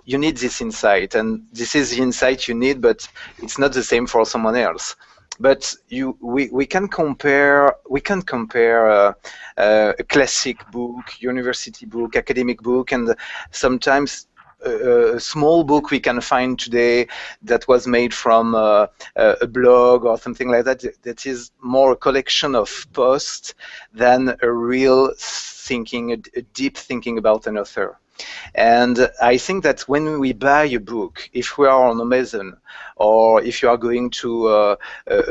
Speaker 2: you need this insight, and this is the insight you need, but it's not the same for someone else. But we can compare a classic book, university book, academic book, and sometimes a small book we can find today that was made from a blog or something like that, that is more a collection of posts than a real thinking, a deep thinking about an author. And I think that when we buy a book, if we are on Amazon or if you are going to a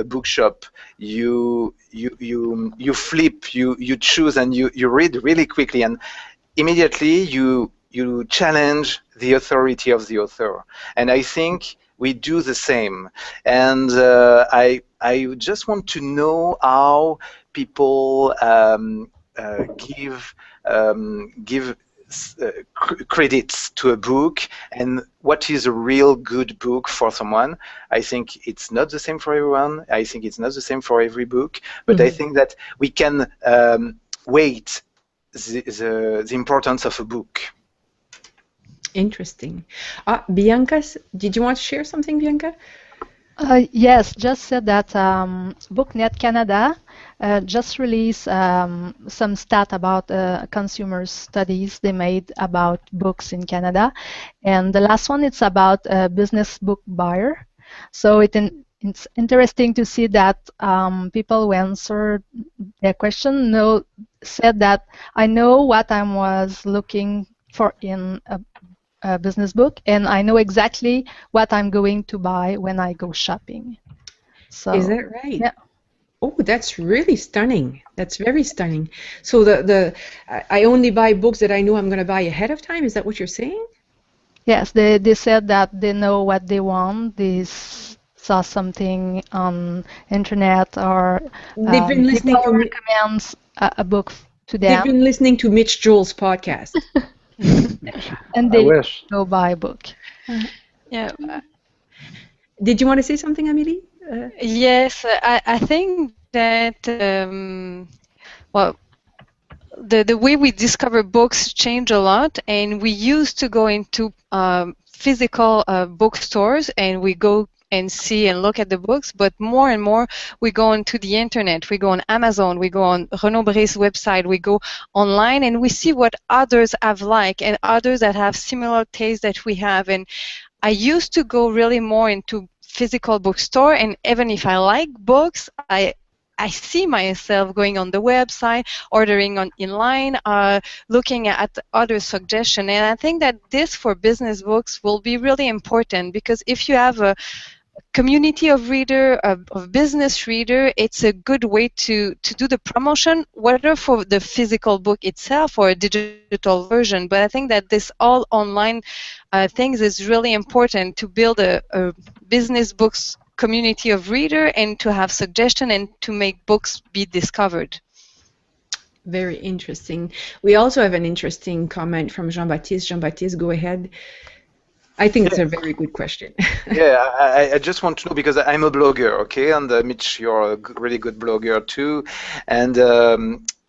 Speaker 2: bookshop, you flip, you choose, and you read really quickly, and immediately you challenge the authority of the author. And I think we do the same. And I just want to know how people give credits to a book, and what is a real good book for someone. I think it's not the same for everyone. I think it's not the same for every book, but I think that we can weight the importance of a book.
Speaker 1: Interesting. Bianca, did you want to share something, Bianca?
Speaker 4: Yes, just said that BookNet Canada just released some stat about consumer studies they made about books in Canada, and the last one, it's about a business book buyer. So it's interesting to see that people who answered their question said that I know what I was looking for in a business book, and I know exactly what I'm going to buy when I go shopping. So,
Speaker 1: is that right?
Speaker 4: Yeah.
Speaker 1: Oh, that's really stunning. That's very stunning. So I only buy books that I know I'm going to buy ahead of time. Is that what you're saying?
Speaker 4: Yes, they said that they know what they want. They saw something on internet, or
Speaker 1: they've been listening
Speaker 4: people recommends a book to them.
Speaker 1: They've been listening to Mitch Joel's podcast.
Speaker 4: And they go buy a book.
Speaker 3: Yeah.
Speaker 1: Did you want to say something, Amélie?
Speaker 3: Yes, I think that well, the way we discover books change a lot, and we used to go into physical bookstores and we go and see and look at the books, but more and more we go onto the internet, we go on Amazon, we go on Renaud Bré's website, we go online and we see what others have liked and others that have similar tastes that we have. And I used to go really more into physical bookstore, and even if I like books, I see myself going on the website, ordering in line, looking at other suggestions. And I think that this for business books will be really important, because if you have a community of reader, of business reader, it's a good way to do the promotion, whether for the physical book itself or a digital version. But I think that this all online things is really important to build a business books community of reader and to have suggestion and to make books be discovered.
Speaker 1: Very interesting. We also have an interesting comment from Jean-Baptiste. Jean-Baptiste, go ahead. I think it's a very good question.
Speaker 2: Yeah, I just want to know, because I'm a blogger, okay, and Mitch, you're a really good blogger too, and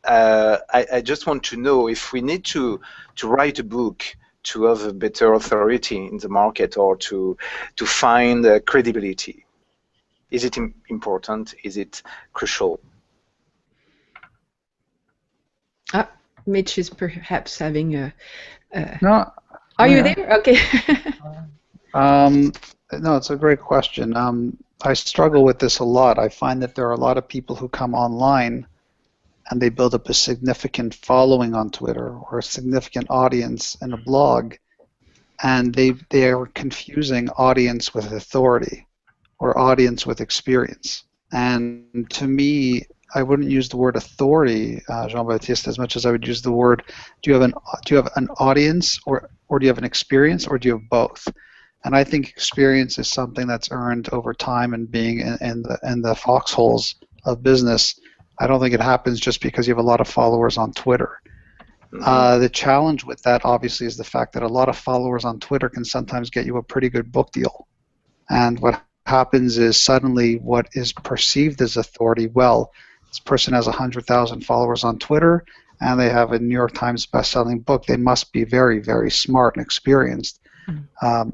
Speaker 2: I just want to know if we need to write a book to have a better authority in the market, or to find credibility. Is it important? Is it crucial?
Speaker 1: Mitch is perhaps having a...
Speaker 6: No.
Speaker 1: Are you there? Okay.
Speaker 6: No, it's a great question. I struggle with this a lot. I find that there are a lot of people who come online and they build up a significant following on Twitter or a significant audience in a blog, and they are confusing audience with authority or audience with experience. And to me, I wouldn't use the word authority, Jean-Baptiste, as much as I would use the word, do you have an audience, or do you have an experience, or do you have both? And I think experience is something that's earned over time and being in the foxholes of business. I don't think it happens just because you have a lot of followers on Twitter. The challenge with that, obviously, is the fact that a lot of followers on Twitter can sometimes get you a pretty good book deal. And what happens is suddenly what is perceived as authority, well, this person has 100,000 followers on Twitter and they have a New York Times best-selling book. They must be very, very smart and experienced.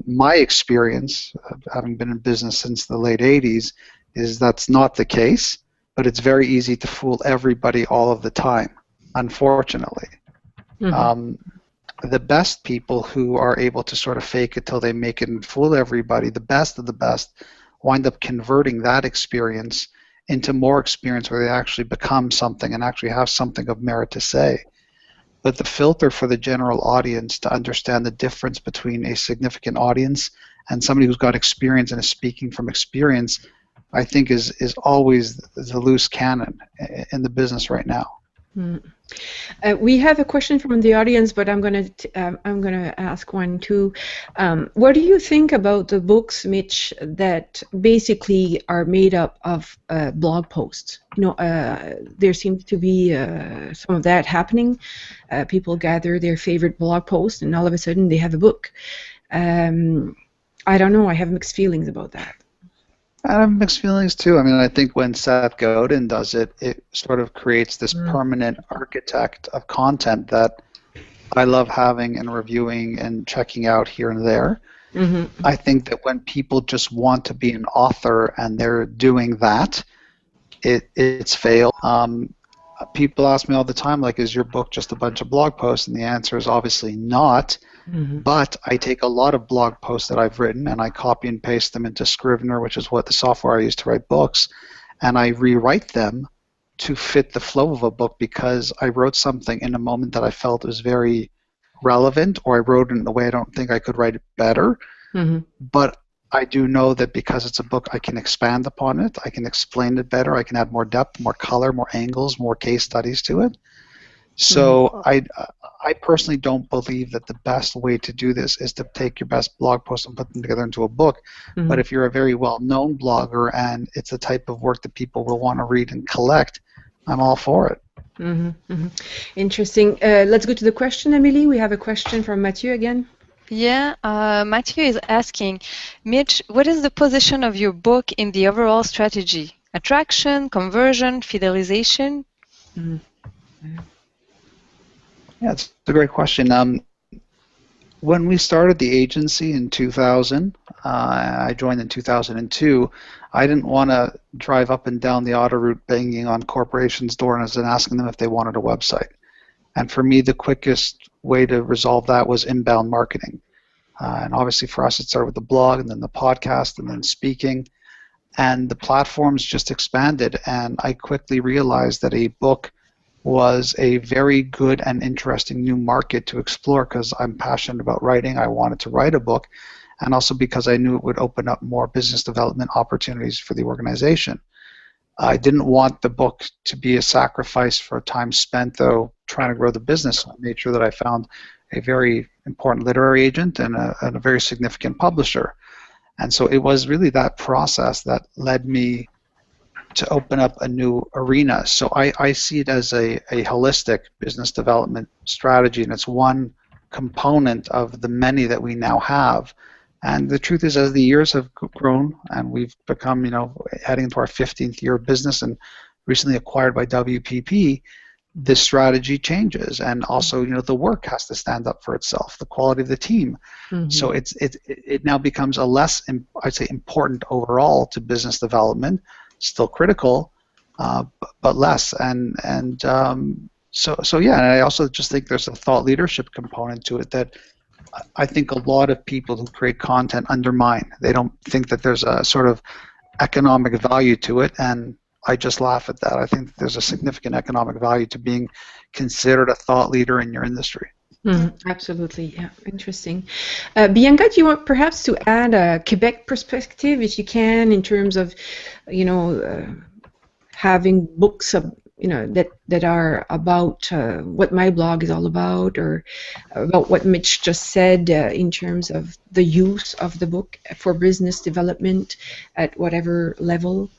Speaker 6: My experience, having been in business since the late 80s, is that's not the case, but it's very easy to fool everybody all of the time, unfortunately. the best people who are able to sort of fake it till they make it and fool everybody, the best of the best, wind up converting that experience into more experience where they actually become something and actually have something of merit to say. But the filter for the general audience to understand the difference between a significant audience and somebody who's got experience and is speaking from experience, I think is always the loose cannon in the business right now.
Speaker 1: We have a question from the audience, but I'm gonna ask one too. What do you think about the books, Mitch, that basically are made up of blog posts? You know, there seems to be some of that happening. People gather their favorite blog post, and all of a sudden they have a book. I don't know. I have mixed feelings about that.
Speaker 6: I have mixed feelings too. I mean, I think when Seth Godin does it, it sort of creates this permanent architect of content that I love having and reviewing and checking out here and there. I think that when people just want to be an author and they're doing that, it's failed. People ask me all the time, like, is your book just a bunch of blog posts? And the answer is obviously not. But I take a lot of blog posts that I've written and I copy and paste them into Scrivener, which is what the software I use to write books, and I rewrite them to fit the flow of a book because I wrote something in a moment that I felt was very relevant, or I wrote it in a way I don't think I could write it better. But I do know that because it's a book, I can expand upon it, I can explain it better, I can add more depth, more color, more angles, more case studies to it. So I personally don't believe that the best way to do this is to take your best blog posts and put them together into a book. But if you're a very well-known blogger and it's the type of work that people will want to read and collect, I'm all for it.
Speaker 1: Interesting. Let's go to the question, Amélie. We have a question from Mathieu again.
Speaker 3: Yeah, Mathieu is asking, Mitch, what is the position of your book in the overall strategy? Attraction, conversion, fidelization?
Speaker 6: Yeah, it's a great question. When we started the agency in 2000, I joined in 2002, I didn't want to drive up and down the auto route banging on corporations' doors and asking them if they wanted a website. And for me, the quickest way to resolve that was inbound marketing. And obviously for us, it started with the blog and then the podcast and then speaking. And the platforms just expanded. And I quickly realized that a book was a very good and interesting new market to explore because I'm passionate about writing. I wanted to write a book, and also because I knew it would open up more business development opportunities for the organization. I didn't want the book to be a sacrifice for time spent, though, trying to grow the business. I made sure that I found a very important literary agent and a very significant publisher. And so it was really that process that led me to open up a new arena. So I see it as a holistic business development strategy, and it's one component of the many that we now have. And the truth is, as the years have grown and we've become, heading into our 15th year of business and recently acquired by WPP, the strategy changes, and also, the work has to stand up for itself, the quality of the team. So it now becomes a less, I'd say, important overall to business development. Still critical, but less, and so yeah. And I also just think there's a thought leadership component to it that I think a lot of people who create content undermine. They don't think that there's a sort of economic value to it, and I just laugh at that. I think there's a significant economic value to being considered a thought leader in your industry.
Speaker 1: Absolutely, yeah, interesting. Bianca, do you want perhaps to add a Quebec perspective, if you can, in terms of, having books, that are about what my blog is all about, or about what Mitch just said in terms of the use of the book for business development at whatever level?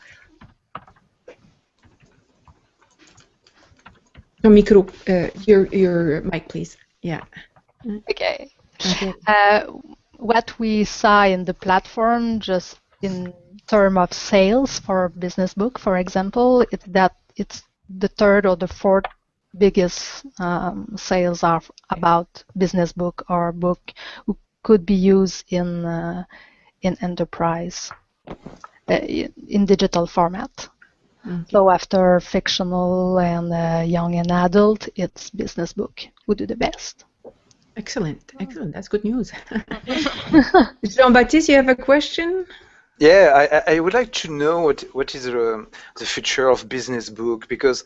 Speaker 1: Micro, your mic, please. Yeah.
Speaker 4: Okay. What we saw in the platform, just in terms of sales for business book, for example, it's the third or the fourth biggest sales are about business book or book who could be used in enterprise in digital format. So after fictional and young and adult, it's business book who do the best.
Speaker 1: Excellent, excellent. That's good news. Jean-Baptiste, you have a question?
Speaker 2: Yeah, I would like to know what is the future of business book, because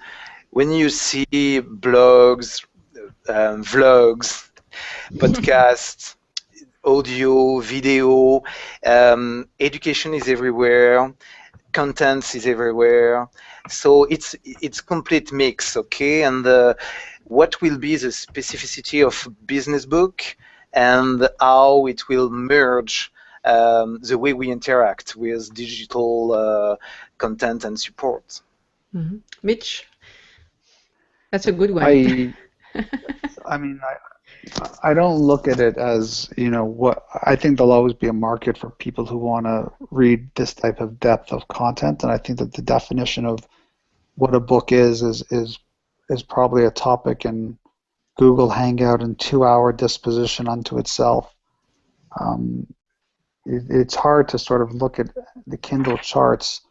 Speaker 2: when you see blogs, vlogs, podcasts, audio, video, education is everywhere, content is everywhere, so it's complete mix, okay? And what will be the specificity of business book and how it will merge the way we interact with digital content and support?
Speaker 1: Mm-hmm. Mitch, that's a good one.
Speaker 6: I mean, I don't look at it as, I think there'll always be a market for people who want to read this type of depth of content, and I think that the definition of what a book is probably a topic in Google Hangout and 2-hour disposition unto itself. It's hard to sort of look at the Kindle charts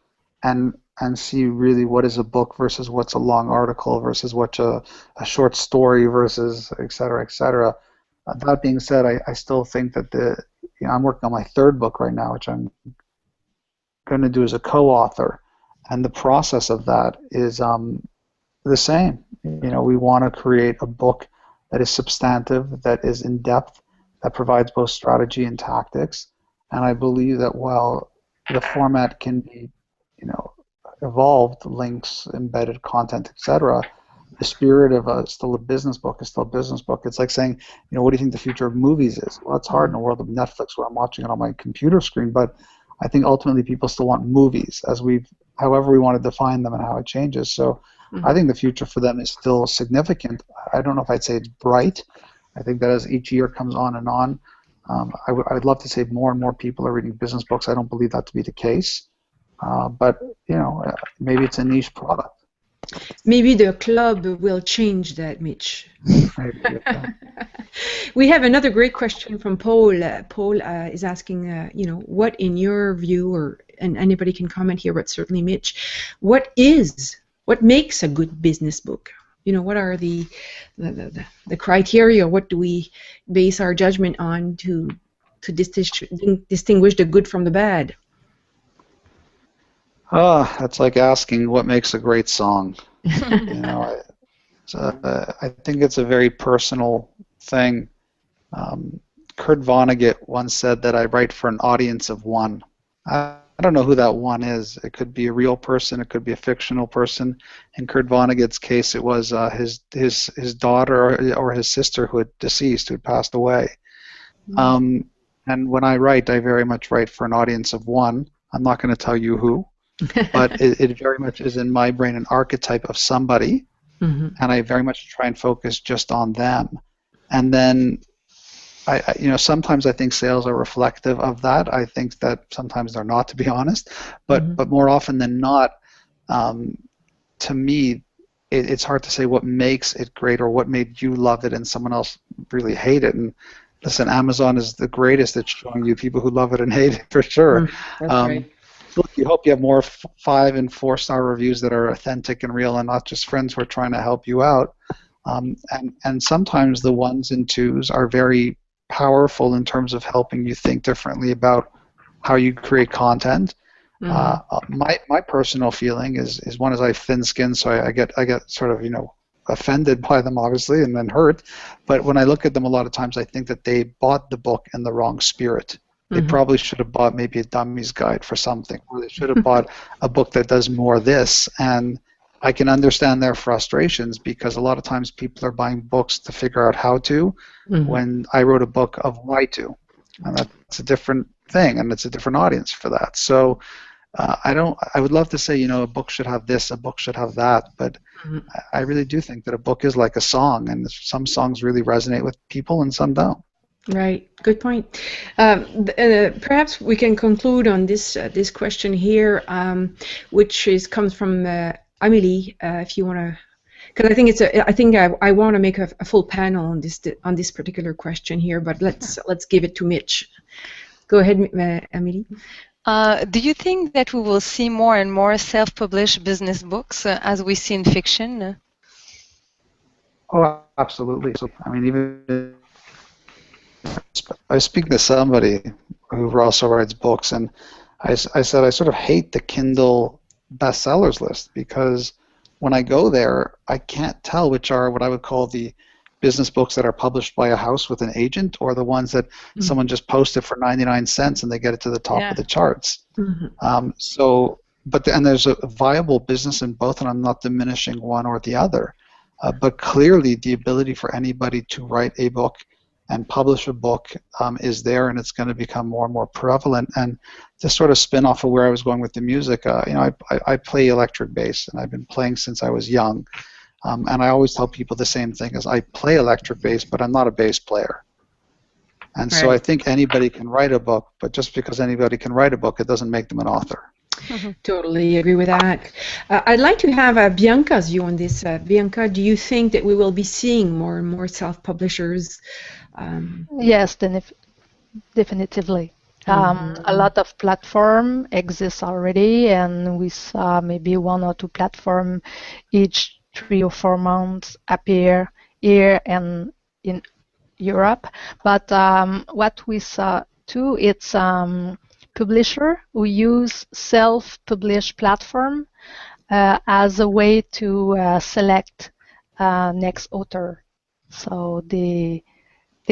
Speaker 6: and see really what is a book versus what's a long article versus what's a short story versus et cetera, et cetera. That being said, I still think that I'm working on my 3rd book right now, which I'm going to do as a co-author, and the process of that is the same. We want to create a book that is substantive, that is in depth, that provides both strategy and tactics, and I believe that while the format can be, evolved, links, embedded content, etc., the spirit of still a business book is still a business book. It's like saying, what do you think the future of movies is? Well, it's hard in a world of Netflix where I'm watching it on my computer screen, but I think ultimately people still want movies, however we want to define them and how it changes. So I think the future for them is still significant. I don't know if I'd say it's bright. I think that as each year comes on and on, I'd love to say more and more people are reading business books. I don't believe that to be the case. But, maybe it's a niche product.
Speaker 1: Maybe the club will change that, Mitch.
Speaker 6: Maybe, yeah.
Speaker 1: We have another great question from Paul. Paul is asking, what in your view, and anybody can comment here, but certainly Mitch, what makes a good business book? What are the criteria? What do we base our judgment on to distinguish the good from the bad?
Speaker 6: That's like asking what makes a great song. I think it's a very personal thing. Kurt Vonnegut once said that I write for an audience of one. I don't know who that one is. It could be a real person. It could be a fictional person. In Kurt Vonnegut's case, it was his daughter or his sister who had deceased, who had passed away. And when I write, I very much write for an audience of one. I'm not going to tell you who. But it very much is in my brain an archetype of somebody, and I very much try and focus just on them. And then, sometimes I think sales are reflective of that. I think that sometimes they're not, to be honest. But more often than not, to me, it's hard to say what makes it great or what made you love it and someone else really hate it. And listen, Amazon is the greatest at showing you people who love it and hate it for sure.
Speaker 1: That's right.
Speaker 6: You hope you have more 5- and 4-star reviews that are authentic and real and not just friends who are trying to help you out. And sometimes the 1s and 2s are very powerful in terms of helping you think differently about how you create content. My personal feeling is one is I have thin skin, so I get sort of offended by them obviously and then hurt. But when I look at them, a lot of times I think that they bought the book in the wrong spirit. They probably should have bought maybe a dummy's guide for something, or they should have bought a book that does more this. And I can understand their frustrations because a lot of times people are buying books to figure out how to, when I wrote a book of why to. And that's a different thing, and it's a different audience for that. So I would love to say, a book should have this, a book should have that, but I really do think that a book is like a song, and some songs really resonate with people and some don't.
Speaker 1: Right. Good point. Perhaps we can conclude on this question here, which comes from Amélie. If you want to, because I think I want to make a full panel on this particular question here. But let's give it to Mitch. Go ahead, Amélie.
Speaker 3: Do you think that we will see more and more self-published business books as we see in fiction?
Speaker 6: Oh, absolutely. So, I mean, even was speaking to somebody who also writes books, and I said I sort of hate the Kindle bestsellers list, because when I go there, I can't tell which are what I would call the business books that are published by a house with an agent, or the ones that someone just posted for 99 cents and they get it to the top of the charts. And there's a viable business in both, and I'm not diminishing one or the other. But clearly, the ability for anybody to write a book and publish a book is there, and it's going to become more and more prevalent. And to sort of spin off of where I was going with the music, you know, I play electric bass, and I've been playing since I was young. And I always tell people the same thing: is I play electric bass, but I'm not a bass player. And so I think anybody can write a book, but just because anybody can write a book, it doesn't make them an author.
Speaker 1: Totally agree with that. I'd like to have Bianca's view on this. Bianca, do you think that we will be seeing more and more self-publishers?
Speaker 4: Yes, definitively. A lot of platform exists already, and we saw maybe 1 or 2 platforms each 3 or 4 months appear here and in Europe. But what we saw too, it's publisher who use self-published platform as a way to select next author. So they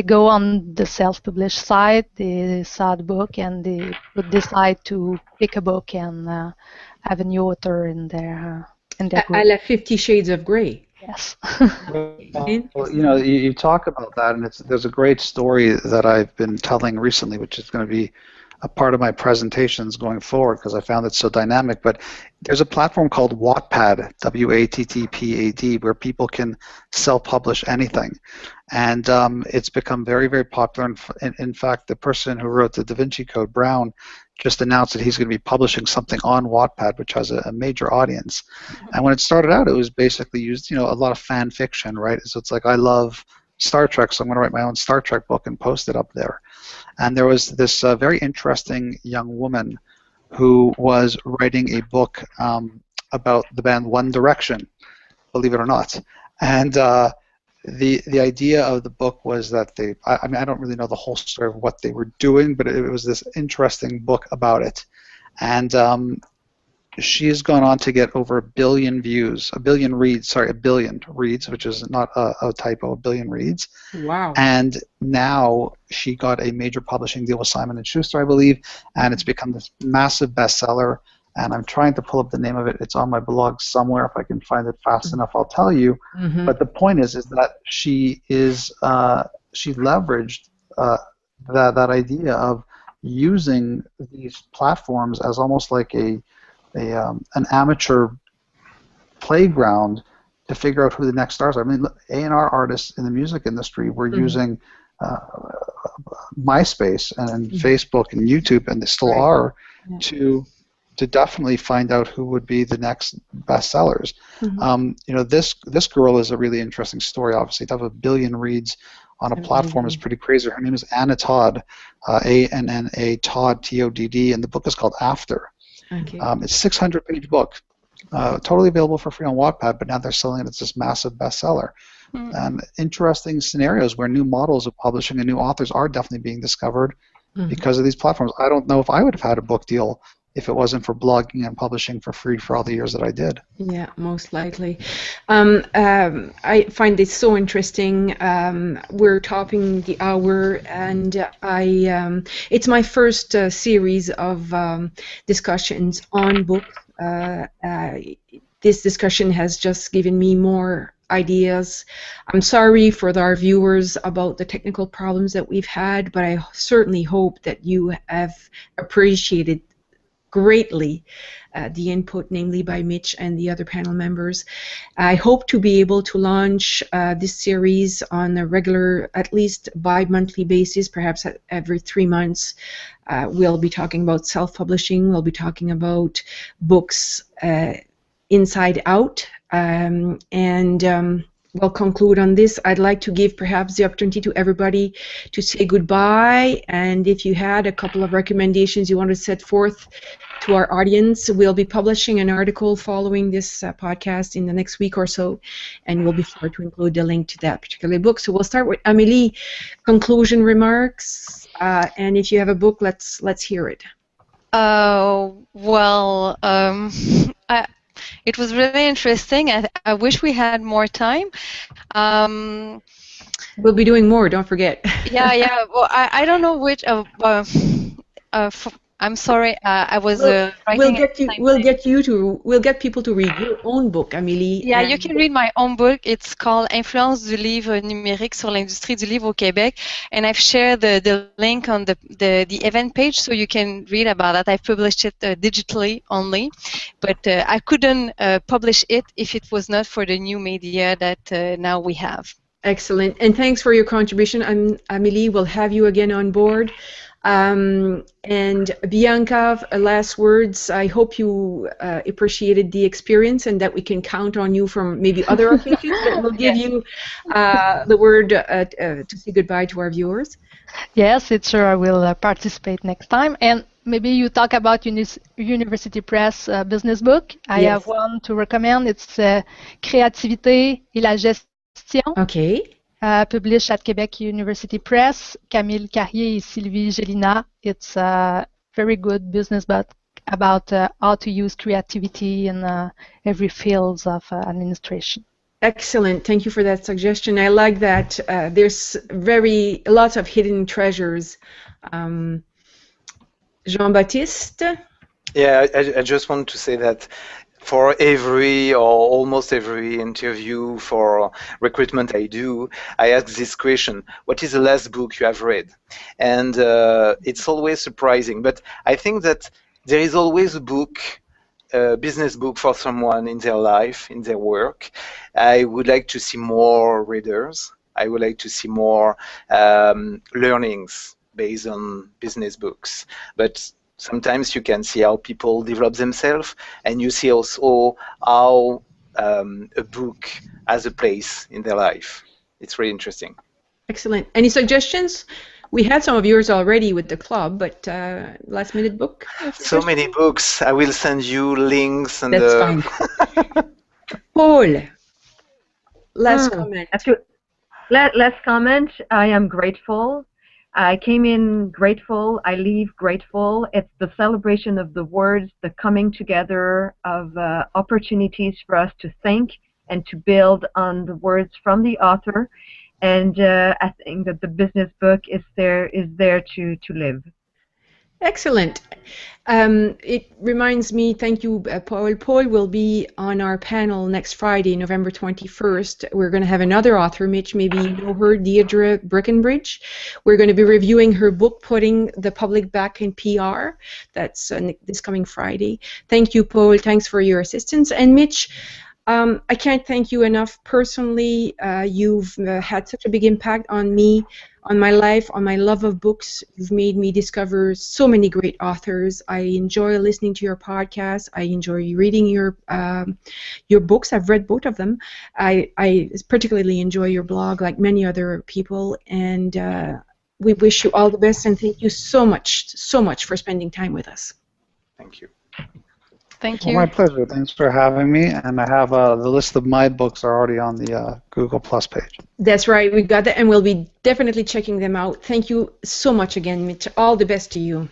Speaker 4: go on the self-published site, they saw the book, and they would decide to pick a book and have a new author in their group.
Speaker 1: I left 50 Shades of Grey.
Speaker 4: Yes.
Speaker 6: Well, you know, you talk about that, and there's a great story that I've been telling recently, which is going to be a part of my presentations going forward because I found it so dynamic. But there's a platform called Wattpad, WATTPAD, where people can self-publish anything. And it's become very, very popular. In fact, the person who wrote the Da Vinci Code, Brown, just announced that he's going to be publishing something on Wattpad, which has a major audience. And when it started out, it was basically used, you know, a lot of fan fiction, right? So it's like, I love Star Trek, so I'm going to write my own Star Trek book and post it up there. And there was this very interesting young woman who was writing a book about the band One Direction, believe it or not. And the idea of the book was that I mean, I don't really know the whole story of what they were doing, but it was this interesting book about it. And she has gone on to get over 1 billion views, 1 billion reads, sorry, 1 billion reads, which is not a typo, 1 billion reads.
Speaker 1: Wow.
Speaker 6: And now she got a major publishing deal with Simon & Schuster, I believe, and it's become this massive bestseller. And I'm trying to pull up the name of it. It's on my blog somewhere. If I can find it fast enough, I'll tell you. But the point is that she leveraged that idea of using these platforms as almost like an amateur playground to figure out who the next stars are. I mean, A&R artists in the music industry were using MySpace and Facebook and YouTube, and they still are, to definitely find out who would be the next bestsellers. You know, this girl is a really interesting story. Obviously, to have 1 billion reads on a platform is pretty crazy. Her name is Anna Todd, A-N-N-A, Todd, T-O-D-D, and the book is called After.
Speaker 1: Okay.
Speaker 6: It's a 600-page book, totally available for free on Wattpad, but now they're selling it as this massive bestseller. And interesting scenarios where new models of publishing and new authors are definitely being discovered because of these platforms. I don't know if I would have had a book deal if it wasn't for blogging and publishing for free for all the years that I did.
Speaker 1: Yeah, most likely. I find this so interesting. We're topping the hour, and it's my first series of discussions on books. This discussion has just given me more ideas. I'm sorry for our viewers about the technical problems that we've had, but I certainly hope that you have appreciated greatly the input, namely by Mitch and the other panel members. I hope to be able to launch this series on a regular, at least bi-monthly basis, perhaps every 3 months. We'll be talking about self-publishing, we'll be talking about books inside out, and we'll conclude on this. I'd like to give perhaps the opportunity to everybody to say goodbye, and if you had a couple of recommendations you want to set forth to our audience, we'll be publishing an article following this podcast in the next week or so, and we'll be sure to include the link to that particular book. So we'll start with Amélie, conclusion remarks, and if you have a book, let's hear it.
Speaker 3: It was really interesting. I wish we had more time.
Speaker 1: We'll be doing more, don't forget.
Speaker 3: Yeah. Well, I don't know which. I'm sorry. I was writing.
Speaker 1: We'll get people to read your own book, Amélie.
Speaker 3: Yeah, you can read my own book. It's called Influence du livre numérique sur l'industrie du livre au Québec, and I've shared the link on the event page, so you can read about that. I've published it digitally only, but I couldn't publish it if it was not for the new media that now we have.
Speaker 1: Excellent, and thanks for your contribution, Amélie. We'll have you again on board. And Bianca, last words. I hope you appreciated the experience and that we can count on you from maybe other occasions, but we'll give you the word to say goodbye to our viewers.
Speaker 4: Yes, it's sure I will participate next time. And maybe you talk about University Press business book. I have one to recommend. It's Créativité et la gestion.
Speaker 1: Okay.
Speaker 4: Published at Quebec University Press, Camille Carrier and Sylvie Gélina. It's a very good business book about how to use creativity in every field of administration.
Speaker 1: Excellent. Thank you for that suggestion. I like that. There's lots of hidden treasures. Jean-Baptiste?
Speaker 2: Yeah, I just want to say that for every or almost every interview for recruitment I do, I ask this question: what is the last book you have read? And it's always surprising, but I think that there is always a book, a business book for someone in their life, in their work. I would like to see more readers. I would like to see more learnings based on business books. But sometimes you can see how people develop themselves, and you see also how a book has a place in their life. It's really interesting.
Speaker 1: Excellent. Any suggestions? We had some of yours already with the club, but last minute book?
Speaker 2: So many books. I will send you links. And
Speaker 1: that's fine. Paul, last comment.
Speaker 5: Last comment. I am grateful. I came in grateful, I leave grateful. It's the celebration of the words, the coming together of opportunities for us to think and to build on the words from the author. And I think that the business book is there to live.
Speaker 1: Excellent. It reminds me, thank you, Paul. Paul will be on our panel next Friday, November 21st. We're going to have another author, Mitch, maybe you know her, Deirdre Brickenbridge. We're going to be reviewing her book, Putting the Public Back in PR. That's this coming Friday. Thank you, Paul. Thanks for your assistance. And Mitch, I can't thank you enough personally. You've had such a big impact on me, on my life, on my love of books. You've made me discover so many great authors. I enjoy listening to your podcast. I enjoy reading your books. I've read both of them. I particularly enjoy your blog, like many other people. And we wish you all the best, and thank you so much for spending time with us.
Speaker 2: Thank you.
Speaker 3: Thank you.
Speaker 6: Well, my pleasure. Thanks for having me. And I have the list of my books are already on the Google Plus page.
Speaker 1: That's right. We got that, and we'll be definitely checking them out. Thank you so much again, Mitch. All the best to you.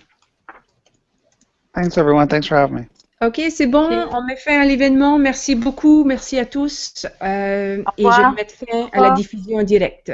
Speaker 6: Thanks, everyone. Thanks for having me.
Speaker 1: OK, c'est bon. On met fin à l'événement. Merci beaucoup. Merci à tous. Et je vais mettre fin à la diffusion en direct.